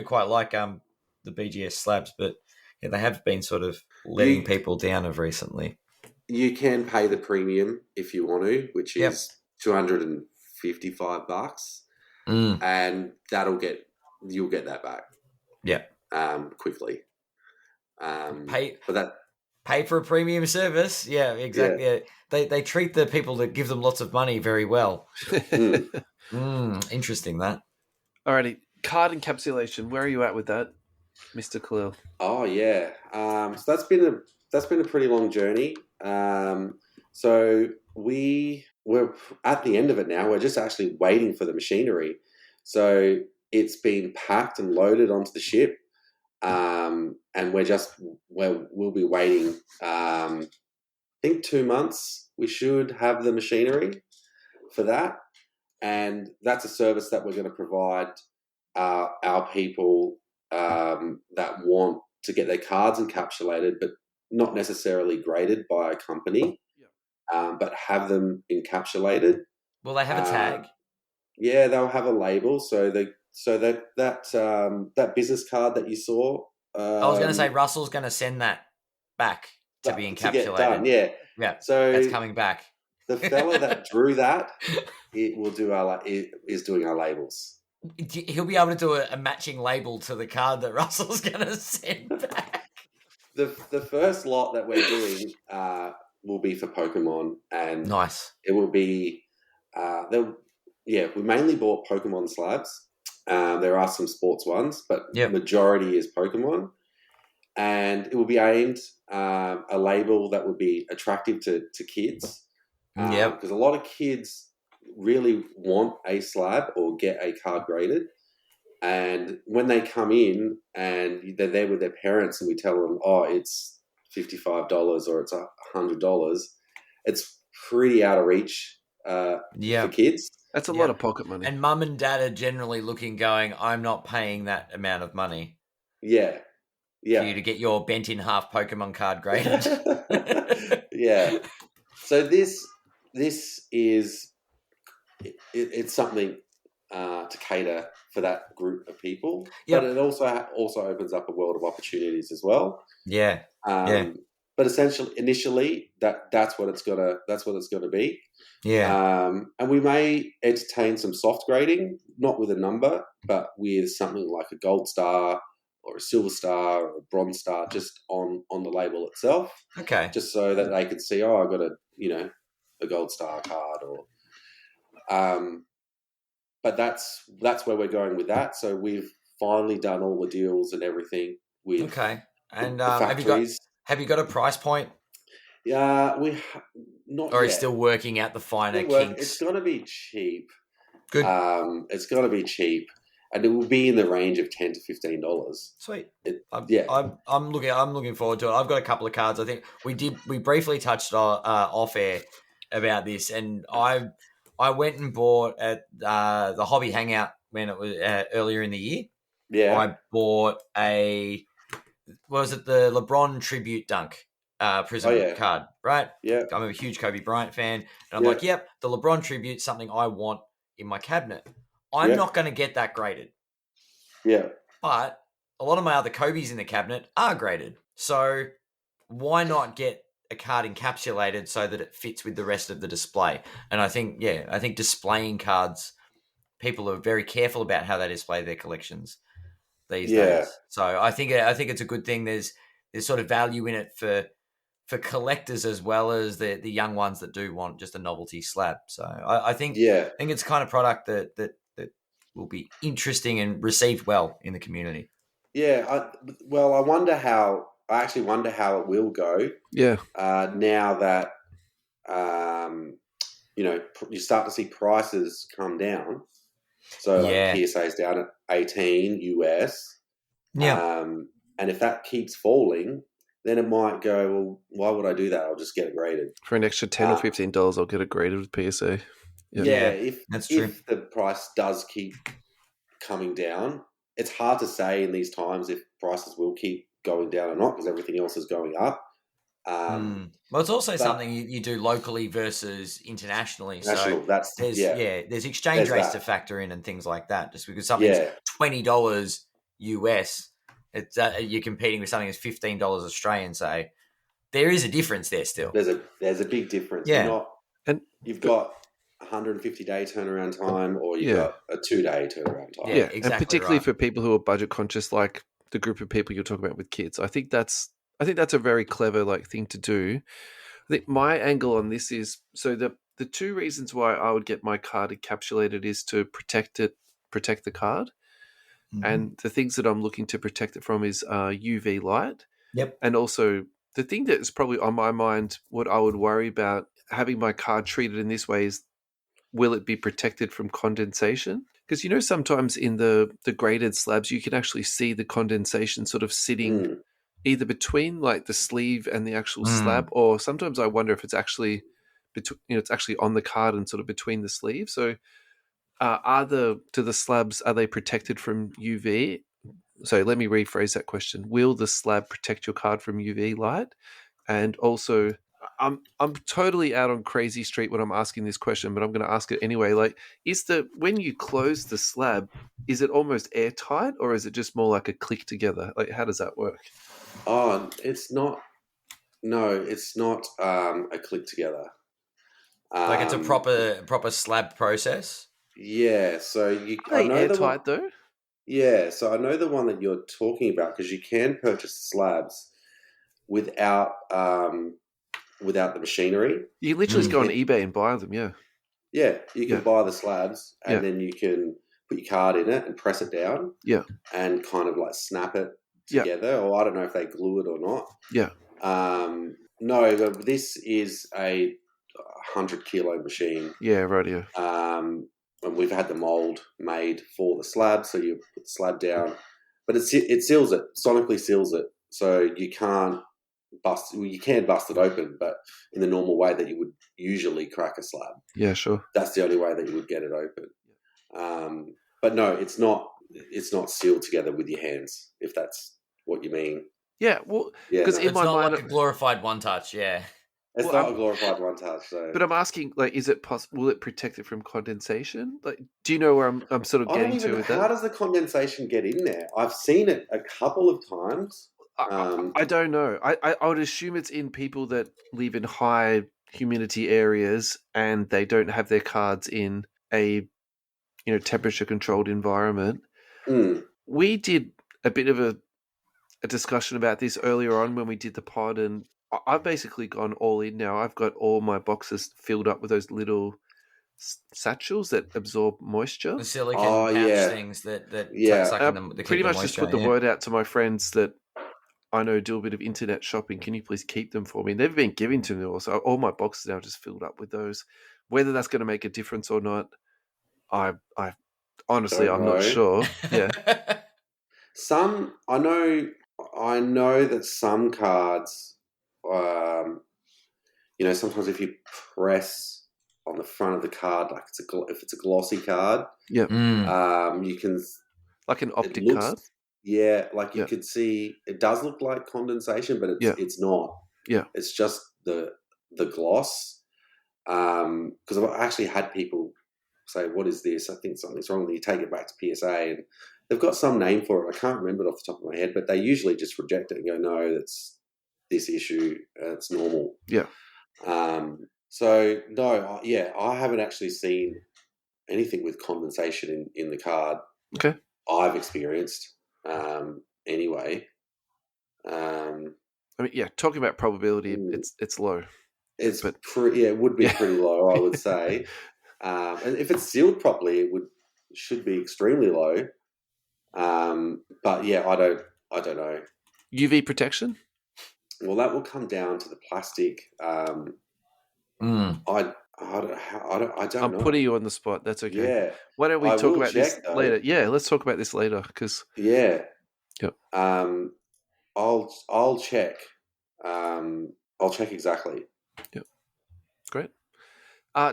quite like the BGS slabs, but they have been sort of letting people down of recently. You can pay the premium if you want to, which is $255, and you'll get that back. Quickly. Pay for a premium service. Yeah, exactly. Yeah. They treat the people that give them lots of money very well. Interesting that. Alrighty, card encapsulation. Where are you at with that, Mr. Kahlil? Oh yeah. So that's been a pretty long journey. So we're at the end of it now. We're just actually waiting for the machinery. So it's been packed and loaded onto the ship. And we'll be waiting, I think 2 months. We should have the machinery for that. And that's a service that we're going to provide our people that want to get their cards encapsulated, but not necessarily graded by a company, but have them encapsulated. Will they have a tag? Yeah, they'll have a label. So that business card that you saw. I was going to say Russell's going to send that back to be encapsulated. To get done, yeah. So that's coming back. The fella that drew that, is doing our labels. He'll be able to do a matching label to the card that Russell's going to send back. The first lot that we're doing will be for Pokemon, and nice. It will be we mainly bought Pokemon slabs. There are some sports ones, but majority is Pokemon, and it will be aimed a label that would be attractive to kids. Because a lot of kids really want a slab or get a card graded. And when they come in and they're there with their parents and we tell them, oh, it's $55 or it's $100, it's pretty out of reach for kids. That's a lot of pocket money. And mum and dad are generally going, I'm not paying that amount of money. Yeah. For you to get your bent in half Pokemon card graded. Yeah. So this is it's something to cater for that group of people, but it also opens up a world of opportunities as well. But essentially, initially, that's what it's gonna be. And we may entertain some soft grading, not with a number, but with something like a gold star or a silver star or a bronze star, just on the label itself. Okay. Just so that they can see, I got a gold star card, or but that's where we're going with that. So we've finally done all the deals and everything with And the factories. have you got a price point? Yeah, we not. Or are you yet. still working out the finer kinks? It's going to be cheap. Good. It's going to be cheap, and it will be in the range of $10 to $15. Sweet. I'm looking forward to it. I've got a couple of cards. I think we briefly touched off air about this, and I went and bought at the Hobby Hangout when it was earlier in the year. Yeah. I bought the LeBron tribute dunk Prism card, right? Yeah. I'm a huge Kobe Bryant fan, and I'm like, the LeBron tribute, something I want in my cabinet. I'm not going to get that graded. Yeah. But a lot of my other Kobe's in the cabinet are graded. So why not get a card encapsulated so that it fits with the rest of the display? And I think displaying cards, people are very careful about how they display their collections these days. So I think it's a good thing. There's sort of value in it for collectors as well as the young ones that do want just a novelty slab. So I think it's the kind of product that will be interesting and received well in the community. Yeah. I actually wonder how it will go. Yeah. Now that you start to see prices come down. So PSA is down at 18 US. Yeah. And if that keeps falling, then it might go, well, why would I do that? I'll just get it graded. For an extra $10 or $15, I'll get it graded with PSA. If that's true. If the price does keep coming down, it's hard to say in these times if prices will keep going down or not, because everything else is going up. Well, it's also something you do locally versus internationally. So there's exchange rates to factor in and things like that. Just because something's $20 US, it's you're competing with something that's $15 Australian. So there is a difference there still. There's a big difference. Yeah, you've got 150-day turnaround time, or you've got a 2-day turnaround time. Yeah, exactly. And particularly for people who are budget conscious, like the group of people you're talking about with kids, I think that's a very clever thing to do. I think my angle on this is, so the two reasons why I would get my card encapsulated is to protect the card. Mm-hmm. And the things that I'm looking to protect it from is UV light. Yep. And also the thing that is probably on my mind, what I would worry about having my card treated in this way is, will it be protected from condensation? Because, sometimes in the graded slabs, you can actually see the condensation sort of sitting either between the sleeve and the actual slab, or sometimes I wonder if it's actually it's actually on the card and sort of between the sleeves. So the slabs, are they protected from UV? So let me rephrase that question. Will the slab protect your card from UV light? And also, I'm totally out on crazy street when I'm asking this question, but I'm going to ask it anyway. When you close the slab, is it almost airtight, or is it just more like a click together? How does that work? Oh, it's not. No, it's not a click together. It's a proper slab process. Yeah, so are they airtight though? Yeah, so I know the one that you're talking about, because you can purchase slabs without without the machinery. You literally just go on eBay and buy them, yeah. Yeah, you can buy the slabs and then you can put your card in it and press it down. Yeah. And kind of like snap it together. Or I don't know if they glue it or not. Yeah. No, this is a 100-kilo machine. Yeah, right, yeah. And we've had the mold made for the slab, so you put the slab down. But it seals it, sonically seals it. So you can't bust it open, but in the normal way that you would usually crack a slab. Yeah, sure. That's the only way that you would get it open. But no, it's not sealed together with your hands, if that's what you mean. Yeah, well, because in my mind, like a glorified one touch. Yeah, it's not a glorified one touch. So. But I'm asking, like, is it possible? Will it protect it from condensation? Like, do you know where I'm sort of getting to with that? How does the condensation get in there? I've seen it a couple of times. I don't know. I would assume it's in people that live in high humidity areas and they don't have their cards in a temperature controlled environment. We did a bit of a discussion about this earlier on when we did the pod, and I've basically gone all in now. I've got all my boxes filled up with those little satchels that absorb moisture. The silicone pouch things that sucking the pretty much moisture, just put the word out to my friends that I know do a bit of internet shopping. Can you please keep them for me? They've been given to me also. All my boxes now are just filled up with those. Whether that's going to make a difference or not, I honestly, I'm not sure. Yeah. I know that some cards, sometimes if you press on the front of the card, like if it's a glossy card, you can, like an optic card. Yeah, like you could see, it does look like condensation, but it's not. Yeah, it's just the gloss. Because I've actually had people say, "What is this? I think something's wrong." And you take it back to PSA, and they've got some name for it. I can't remember it off the top of my head, but they usually just reject it and go, "No, that's this issue. It's normal." Yeah. So no, I haven't actually seen anything with condensation in the card. Okay. I've experienced. Anyway. I mean, talking about probability, it's low. It would be pretty low, I would say. And if it's sealed properly, should be extremely low. But yeah, I don't know. UV protection? Well, that will come down to the plastic. I don't know. I'm putting you on the spot. That's okay. Yeah. Why don't we talk about this later? Yeah, let's talk about this later because. Yeah. Yep. I'll check. I'll check exactly. Yep. Great.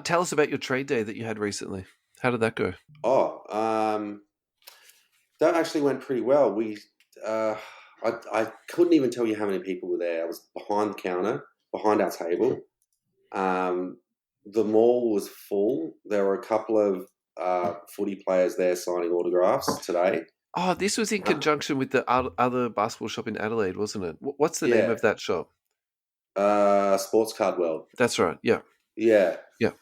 Tell us about your trade day that you had recently. How did that go? That actually went pretty well. I couldn't even tell you how many people were there. I was behind the counter, behind our table. The mall was full. There were a couple of footy players there signing autographs today. Oh, this was in conjunction with the other basketball shop in Adelaide, wasn't it? What's the name of that shop? Sports Card World. That's right. Yeah. Yeah. Yeah.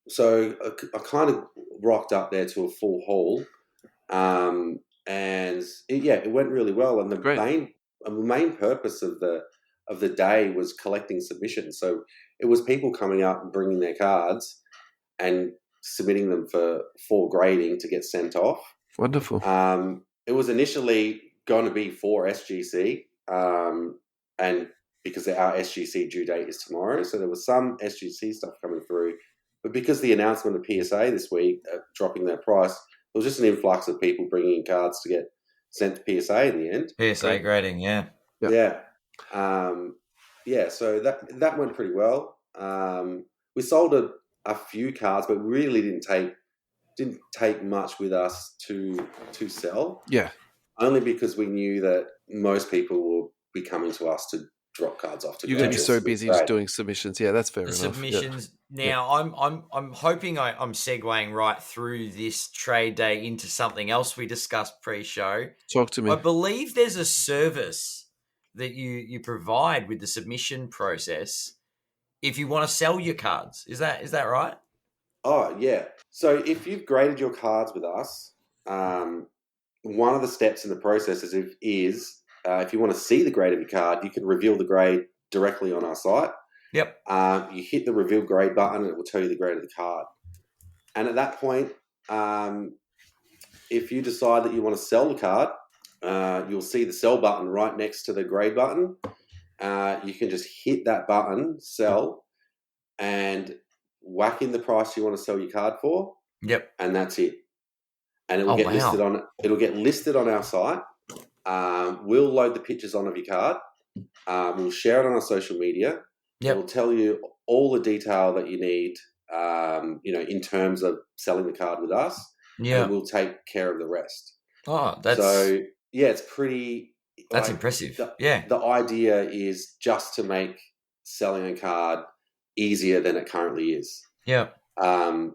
So I kind of rocked up there to a full hall, and it went really well. And the main purpose of the day was collecting submissions. So it was people coming up and bringing their cards and submitting them for grading to get sent off. Wonderful. It was initially going to be for SGC, and because our SGC due date is tomorrow, so there was some SGC stuff coming through. But because the announcement of PSA this week dropping their price, there was just an influx of people bringing in cards to get sent to PSA in the end. PSA grading, yeah. Yeah. So that went pretty well. We sold a few cards, but really didn't take much with us to sell. Yeah. Only because we knew that most people will be coming to us to drop cards off. You're going to be so busy just doing submissions. Yeah, that's fair enough. Submissions. Yeah. Now, I'm hoping I'm segueing right through this trade day into something else we discussed pre-show. Talk to me. I believe there's a service that you provide with the submission process if you want to sell your cards. Is that right? Oh, yeah. So if you've graded your cards with us, one of the steps in the process is if you want to see the grade of your card, you can reveal the grade directly on our site. Yep. You hit the reveal grade button, and it will tell you the grade of the card. And at that point, if you decide that you want to sell the card, you'll see the sell button right next to the grade button. You can just hit that button, sell, and whack in the price you want to sell your card for. Yep. And that's it. And it will listed on. It'll get listed on our site. We'll load the pictures on of your card. We'll share it on our social media. Yep. We'll tell you all the detail that you need, in terms of selling the card with us. Yeah. And we'll take care of the rest. Oh, that's... So, yeah, it's pretty... That's impressive. The idea is just to make selling a card easier than it currently is. Yeah. And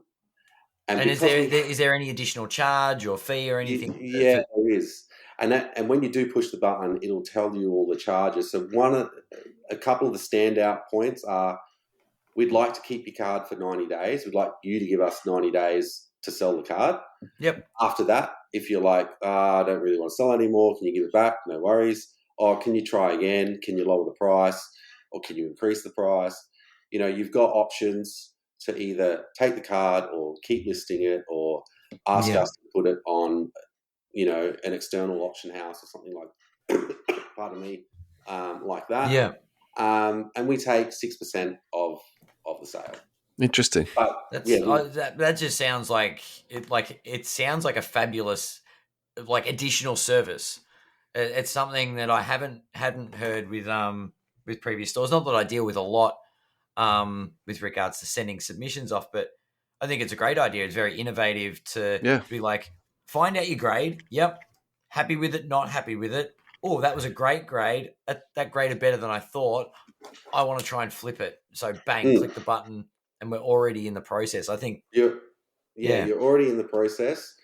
is there any additional charge or fee or anything? Yeah, there is. And when you do push the button, it'll tell you all the charges. So a couple of the standout points are, we'd like to keep your card for 90 days. We'd like you to give us 90 days to sell the card. Yep. After that, if you're like, I don't really want to sell anymore, can you give it back? No worries. Or can you try again? Can you lower the price? Or can you increase the price? You've got options to either take the card or keep listing it, or ask us to put it on, an external auction house or something like that. Yeah. And we take 6% of the sale. Interesting. But, that just sounds like it sounds like a fabulous additional service. It's something that I hadn't heard with previous stores. Not that I deal with a lot with regards to sending submissions off, but I think it's a great idea. It's very innovative to be like, find out your grade. Yep. Happy with it, not happy with it. Oh, that was a great grade. That graded better than I thought. I want to try and flip it. So bang, click the button, and we're already in the process. I think you're already in the process.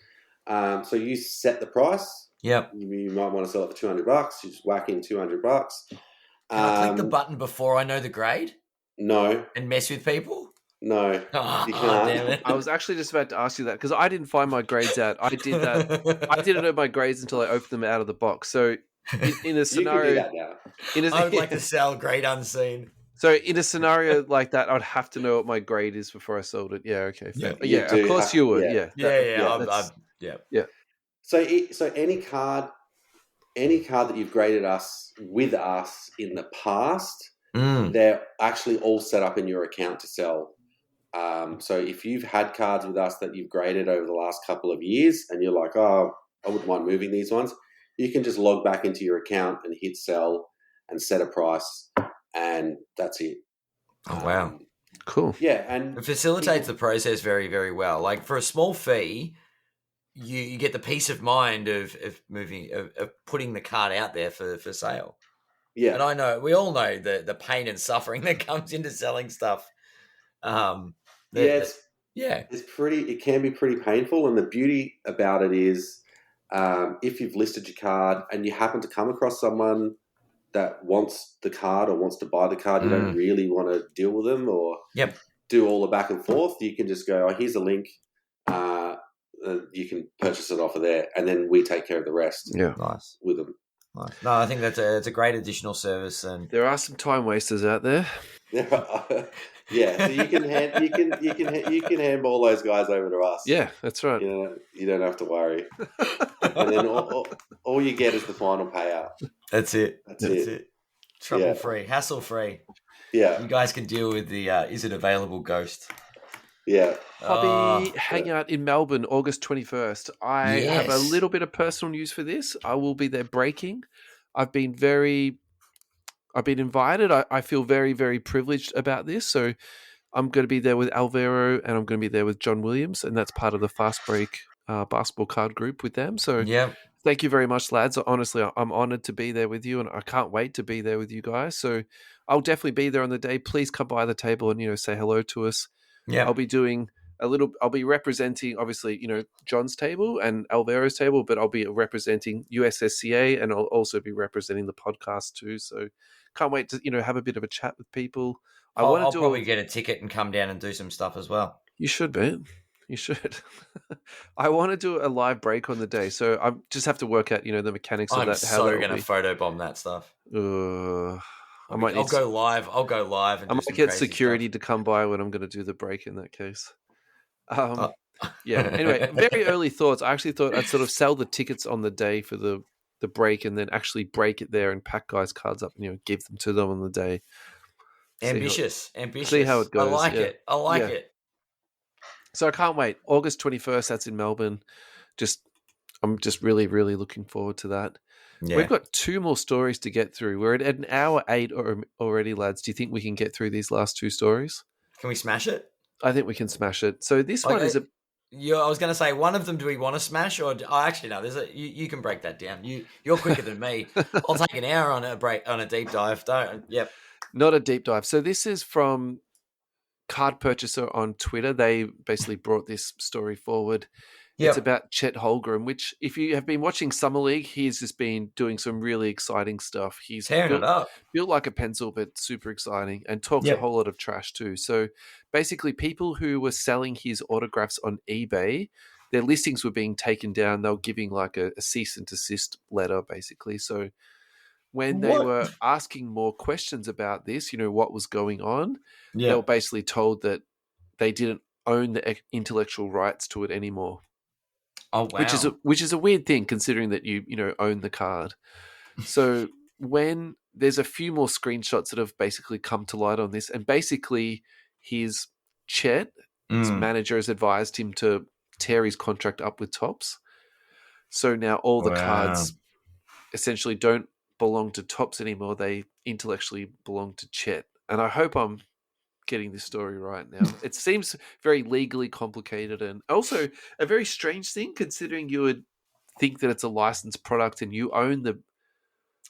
So you set the price. Yep. You might want to sell it for $200. You just whack in $200. Can I click the button before I know the grade? No. And mess with people? No. You can't. Damn it. I was actually just about to ask you that because I didn't find my grades out. I did that. I didn't know my grades until I opened them out of the box. So in a scenario, you can do that now. I would like to sell grade unseen. So in a scenario like that, I'd have to know what my grade is before I sold it. Yeah. Okay. Fair. Yeah. Of course you would. Yeah. So any card that you've graded with us in the past, they're actually all set up in your account to sell. So if you've had cards with us that you've graded over the last couple of years and you're like, I wouldn't mind moving these ones, you can just log back into your account and hit sell and set a price, and that's it. Oh, wow. Cool. Yeah. And it facilitates the process very, very well. Like for a small fee, you get the peace of mind of putting the card out there for sale. Yeah. And I know, we all know the pain and suffering that comes into selling stuff. It can be pretty painful. And the beauty about it is, if you've listed your card and you happen to come across someone that wants the card or wants to buy the card, you don't really want to deal with them or do all the back and forth. You can just go, here's a link. You can purchase it off of there, and then we take care of the rest. Yeah, nice with them. Nice. No, I think it's a great additional service, and there are some time wasters out there. Yeah, so you can handball those guys over to us. Yeah, that's right. You don't have to worry, and then all you get is the final payout. That's it. That's it. Trouble free, hassle free. Yeah, you guys can deal with the is it available ghost. Yeah. Hobby hangout in Melbourne, August 21st. I have a little bit of personal news for this. I will be there breaking. I've been invited. I feel very, very privileged about this. So I'm going to be there with Alvaro and I'm going to be there with John Williams, and that's part of the Fast Break basketball card group with them. So thank you very much, lads. Honestly, I'm honored to be there with you, and I can't wait to be there with you guys. So I'll definitely be there on the day. Please come by the table and, say hello to us. Yeah, I'll be doing I'll be representing, obviously, John's table and Alvaro's table, but I'll be representing USSCA, and I'll also be representing the podcast too. So can't wait to, have a bit of a chat with people. I'll probably get a ticket and come down and do some stuff as well. You should, man. You should. I want to do a live break on the day, so I just have to work out, the mechanics of that. I'm so going to photobomb that stuff. I'll go live. I'll go live and I might get security to come by when I'm going to do the break in that case. Yeah. Anyway, very early thoughts. I actually thought I'd sort of sell the tickets on the day for the break and then actually break it there and pack guys' cards up and give them to them on the day. Ambitious. See how it goes. I like it. I like it. So I can't wait. August 21st, that's in Melbourne. I'm just really, really looking forward to that. Yeah. We've got 2 more stories to get through. We're at an hour 8 already, lads. Do you think we can get through these last 2 stories? Can we smash it? I think we can smash it. So this one is I was going to say, one of them, do we want to smash? Or actually, no. You can break that down. You're quicker than me. I'll take an hour on a deep dive. Yep. Not a deep dive. So this is from Card Purchaser on Twitter. They basically brought this story forward. Yep. It's about Chet Holgrem, which if you have been watching Summer League, he's just been doing some really exciting stuff. He's built like a pencil, but super exciting, and talks a whole lot of trash too. So basically people who were selling his autographs on eBay, their listings were being taken down. They were giving like a cease and desist letter, basically. So when they were asking more questions about this, what was going on, they were basically told that they didn't own the intellectual rights to it anymore. Oh wow! Which is a weird thing considering that you own the card. So when there's a few more screenshots that have basically come to light on this, and basically his manager has advised him to tear his contract up with Topps. So now all the cards essentially don't belong to Topps anymore. They intellectually belong to Chet. And I hope I'm getting this story right now. It seems very legally complicated and also a very strange thing considering you would think that it's a licensed product and you own the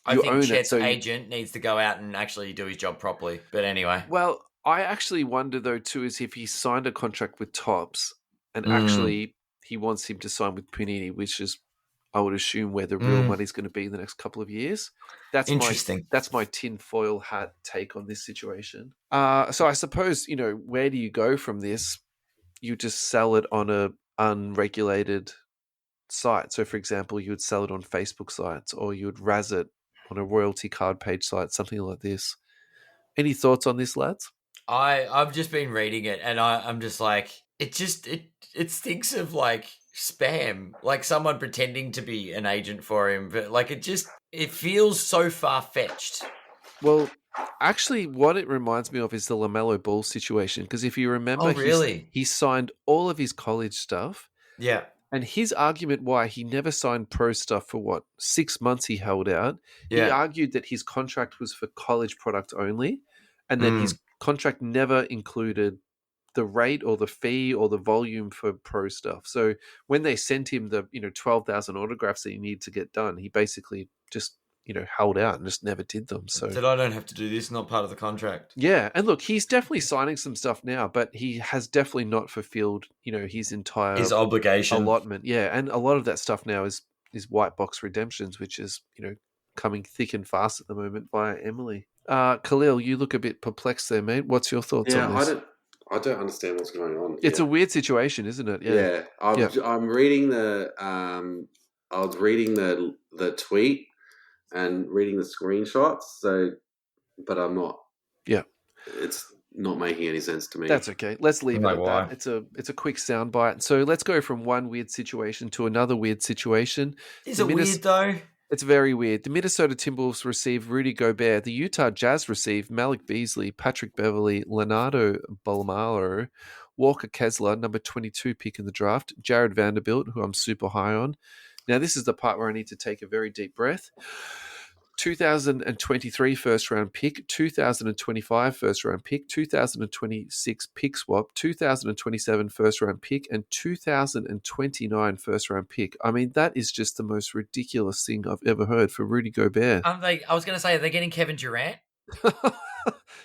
I think Chet's agent needs to go out and actually do his job properly. But anyway. Well, I actually wonder though too is if he signed a contract with Topps and actually he wants him to sign with Panini, which is I would assume where the real money's going to be in the next couple of years. That's interesting. That's my tinfoil hat take on this situation. So I suppose, where do you go from this? You just sell it on a unregulated site. So, for example, you would sell it on Facebook sites or you would razz it on a royalty card page site, something like this. Any thoughts on this, lads? I've just been reading it and I'm just like, it stinks of like spam, like someone pretending to be an agent for him, but like it feels so far-fetched. Well, actually what it reminds me of is the LaMelo Ball situation, because if you remember, he signed all of his college stuff. Yeah. And his argument why he never signed pro stuff for 6 months he held out, he argued that his contract was for college product only and that his contract never included the rate or the fee or the volume for pro stuff. So when they sent him the 12,000 autographs that he needed to get done, he basically just held out and just never did them. So I don't have to do this, not part of the contract. Yeah, and look, he's definitely signing some stuff now, but he has definitely not fulfilled his entire obligation allotment. Yeah, and a lot of that stuff now is white box redemptions, which is coming thick and fast at the moment via Emily. Kahlil, you look a bit perplexed there, mate. What's your thoughts on this? I don't understand what's going on. It's a weird situation, isn't it? Yeah. I'm reading I was reading the tweet and reading the screenshots. So, but I'm not. Yeah. It's not making any sense to me. That's okay. Let's leave it at that. It's a quick soundbite. So let's go from one weird situation to another weird situation. Is it weird though? It's very weird. The Minnesota Timberwolves receive Rudy Gobert. The Utah Jazz receive Malik Beasley, Patrick Beverley, Leonardo Bolmaro, Walker Kessler, number 22 pick in the draft, Jared Vanderbilt, who I'm super high on. Now, this is the part where I need to take a very deep breath. 2023 first-round pick, 2025 first-round pick, 2026 pick swap, 2027 first-round pick, and 2029 first-round pick. I mean, that is just the most ridiculous thing I've ever heard for Rudy Gobert. I was going to say, are they getting Kevin Durant?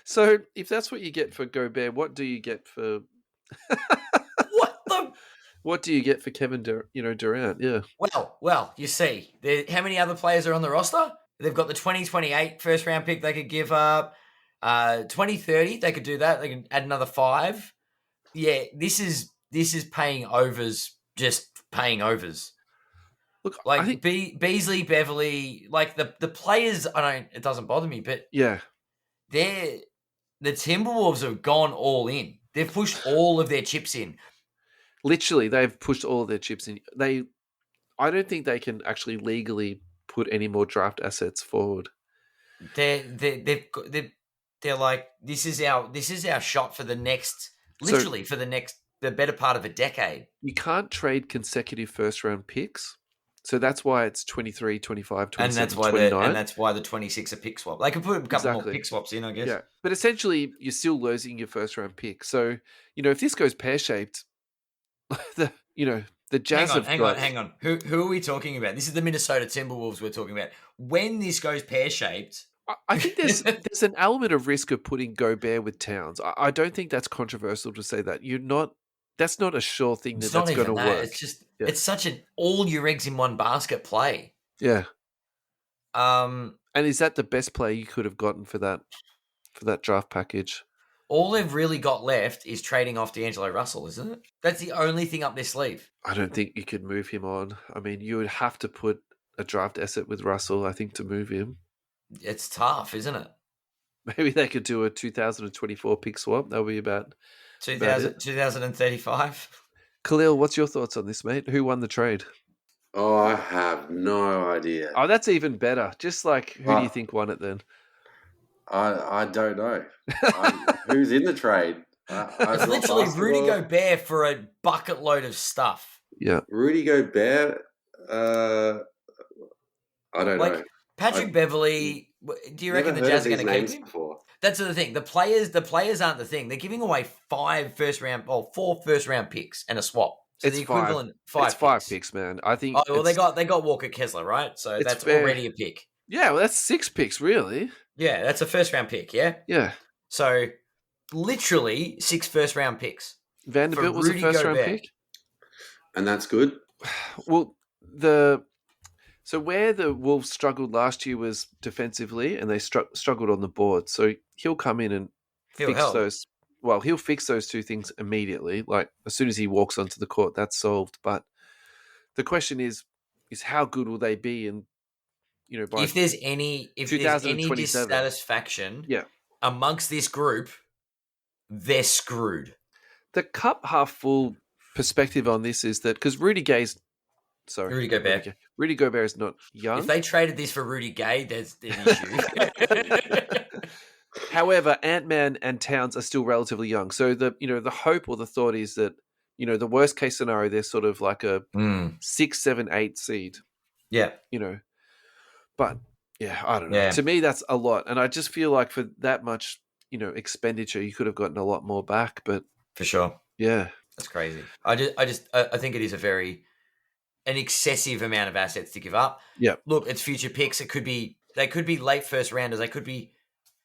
So, if that's what you get for Gobert, what do you get for... What do you get for Kevin Durant? Yeah. Well, you see, how many other players are on the roster? They've got the 2028 first round pick they could give up. 2030, they could do that. They can add another 5. Yeah, this is paying overs, just paying overs. Look, like I think Beasley, Beverly, like the players, it doesn't bother me, but yeah. the Timberwolves have gone all in. They've pushed all of their chips in. Literally, they've pushed all of their chips in. I don't think they can actually legally put any more draft assets forward. They're like, this is our shot for the next, literally for the better part of a decade. You can't trade consecutive first-round picks. So that's why it's 23, 25, 27, 29. And that's why the 26 a pick swap. They can put a couple more pick swaps in, I guess. Yeah, but essentially, you're still losing your first-round pick. So, if this goes pear-shaped, the Jazz hang on. Who are we talking about? This is the Minnesota Timberwolves we're talking about. When this goes pear-shaped... I think there's an element of risk of putting Gobert with Towns. I don't think that's controversial to say that. That's not a sure thing that's going to work. It's just it's such an all your eggs in one basket play. Yeah. And is that the best play you could have gotten for that draft package? All they've really got left is trading off D'Angelo Russell, isn't it? That's the only thing up their sleeve. I don't think you could move him on. I mean, you would have to put a draft asset with Russell, I think, to move him. It's tough, isn't it? Maybe they could do a 2024 pick swap. That would be about 2035. Kahlil, what's your thoughts on this, mate? Who won the trade? Oh, I have no idea. Oh, that's even better. Just like, who do you think won it then? I don't know. Who's in the trade? It's literally Rudy Gobert for a bucket load of stuff. Yeah. Rudy Gobert, I don't know. Patrick Beverley, do you reckon the Jazz are going to keep him? Before. That's the thing. The players aren't the thing. They're giving away 4 first round picks and a swap. So it's the equivalent 5 It's 5 picks, man. I think. Oh well, they got Walker Kessler, right? So that's already a pick. Yeah, well, that's 6 picks, really. Yeah, that's a first round pick. Yeah. Yeah. So literally 6 first round picks. Vanderbilt was a first round pick, and that's good. Well, So where the Wolves struggled last year was defensively, and they struggled on the board. So he'll come in and fix those. Well, he'll fix those 2 things immediately. Like as soon as he walks onto the court, that's solved. But the question is how good will they be? And by if there's any dissatisfaction, amongst this group, they're screwed. The cup half full perspective on this is that because Rudy Gobert is not young. If they traded this for Rudy Gay, there's an issue. However, Ant-Man and Towns are still relatively young. So the hope or the thought is that, the worst case scenario, they're sort of like a 6, 7, 8 seed. Yeah. But yeah, I don't know. Yeah. To me, that's a lot. And I just feel like for that much, expenditure, you could have gotten a lot more back, but for sure. Yeah. That's crazy. I think it is an excessive amount of assets to give up. Yeah. Look, it's future picks. They could be late first rounders. They could be.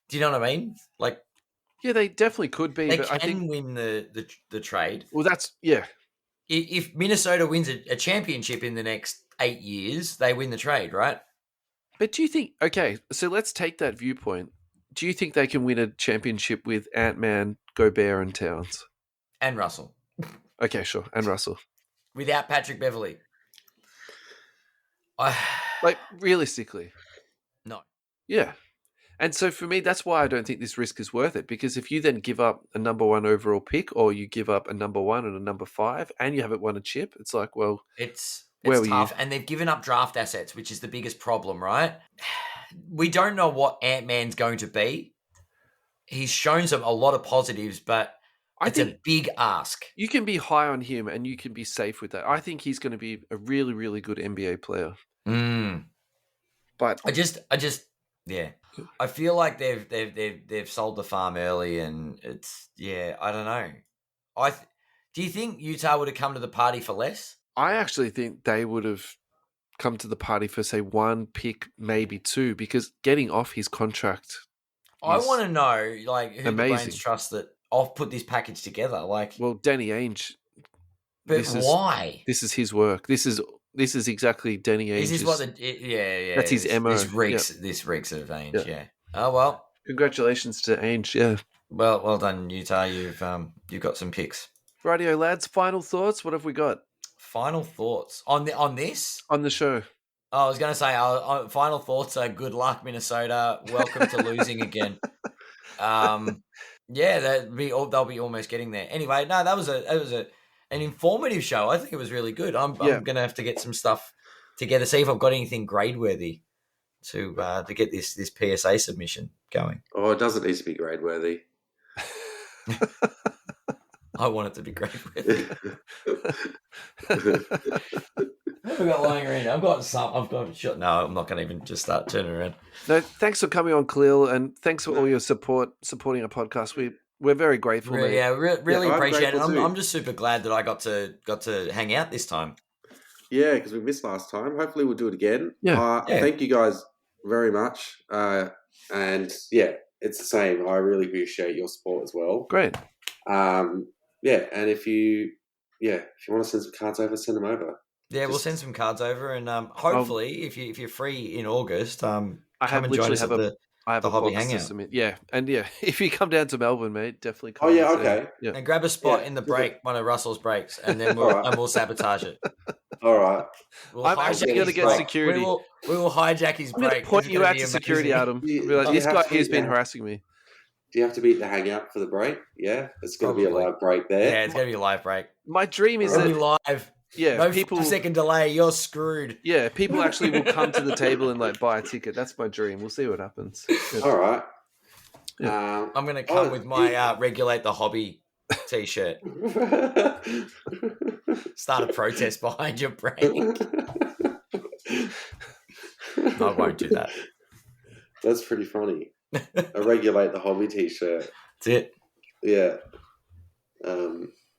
Do you know what I mean? Like, yeah, they definitely could be. They but can I think win the trade. Well, that's If Minnesota wins a championship in the next 8 years, they win the trade, right? But do you think? Okay, so let's take that viewpoint. Do you think they can win a championship with Ant-Man, Gobert, and Towns, and Russell? Okay, sure, and Russell without Patrick Beverley? Like, realistically. No. Yeah. And so for me, that's why I don't think this risk is worth it. Because if you then give up a number 1 overall pick, or you give up a number 1 and a number 5, and you haven't won a chip, it's like, well, it's tough. And they've given up draft assets, which is the biggest problem, right? We don't know what Ant-Man's going to be. He's shown a lot of positives, but it's a big ask. You can be high on him, and you can be safe with that. I think he's going to be a really, really good NBA player. But I feel like they've sold the farm early, and I don't know. Do you think Utah would have come to the party for less? I actually think they would have come to the party for, say, 1 pick, maybe 2, because getting off his contract. I want to know, like, who amazing. The Brains trust that I'll put this package together. Like, well, Danny Ainge. But why? This is his work. This is exactly Danny Ainge. This is what yeah. That's his MO. This reeks of Ainge. Yeah. Oh well. Congratulations to Ainge. Yeah. Well done, Utah. You've got some picks. Rightio, lads. Final thoughts. What have we got? Final thoughts on this on the show. Oh, I was going to say, final thoughts are good luck, Minnesota. Welcome to losing again. Yeah, they'll be almost getting there. Anyway, no, that was an informative show. I think it was really good. I'm gonna have to get some stuff together, see if I've got anything grade worthy to get this PSA submission going. Oh, it doesn't need to be grade worthy. I want it to be grade worthy. What have I got lying around? I've got some. No, I'm not going to even just start turning around. No, thanks for coming on, Kahlil, and thanks for all your supporting our podcast. We're very grateful. Really appreciate it. I'm just super glad that I got to hang out this time. Yeah, because we missed last time. Hopefully, we'll do it again. Yeah. Thank you guys very much. And yeah, it's the same. I really appreciate your support as well. Great. And if you want to send some cards over, send them over. Yeah, we'll send some cards over, and hopefully, if you're free in August, I come and join us at the hobby hangout. Yeah, and if you come down to Melbourne, mate, definitely come. Oh yeah, okay. Yeah. And grab a spot in the break, one of Russell's breaks, and then we'll sabotage it. All right. I'm actually going to get security. We will hijack his break. I'm going to point you out to security, Adam. This guy here's been harassing me. Do you have to be at the hangout for the break? Yeah, it's going to be a live break there. Yeah, it's going to be a live break. My dream is be live. Yeah, no 5-second delay. You're screwed. Yeah, people actually will come to the table and buy a ticket. That's my dream. We'll see what happens. Yeah. All right. Yeah. I'm going to come with my Regulate the Hobby T-shirt. Start a protest behind your break. I won't do that. That's pretty funny. A Regulate the Hobby T-shirt. That's it. Yeah.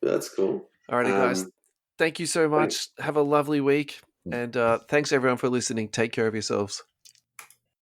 That's cool. Alrighty, guys. Thank you so much. Have a lovely week. And thanks, everyone, for listening. Take care of yourselves.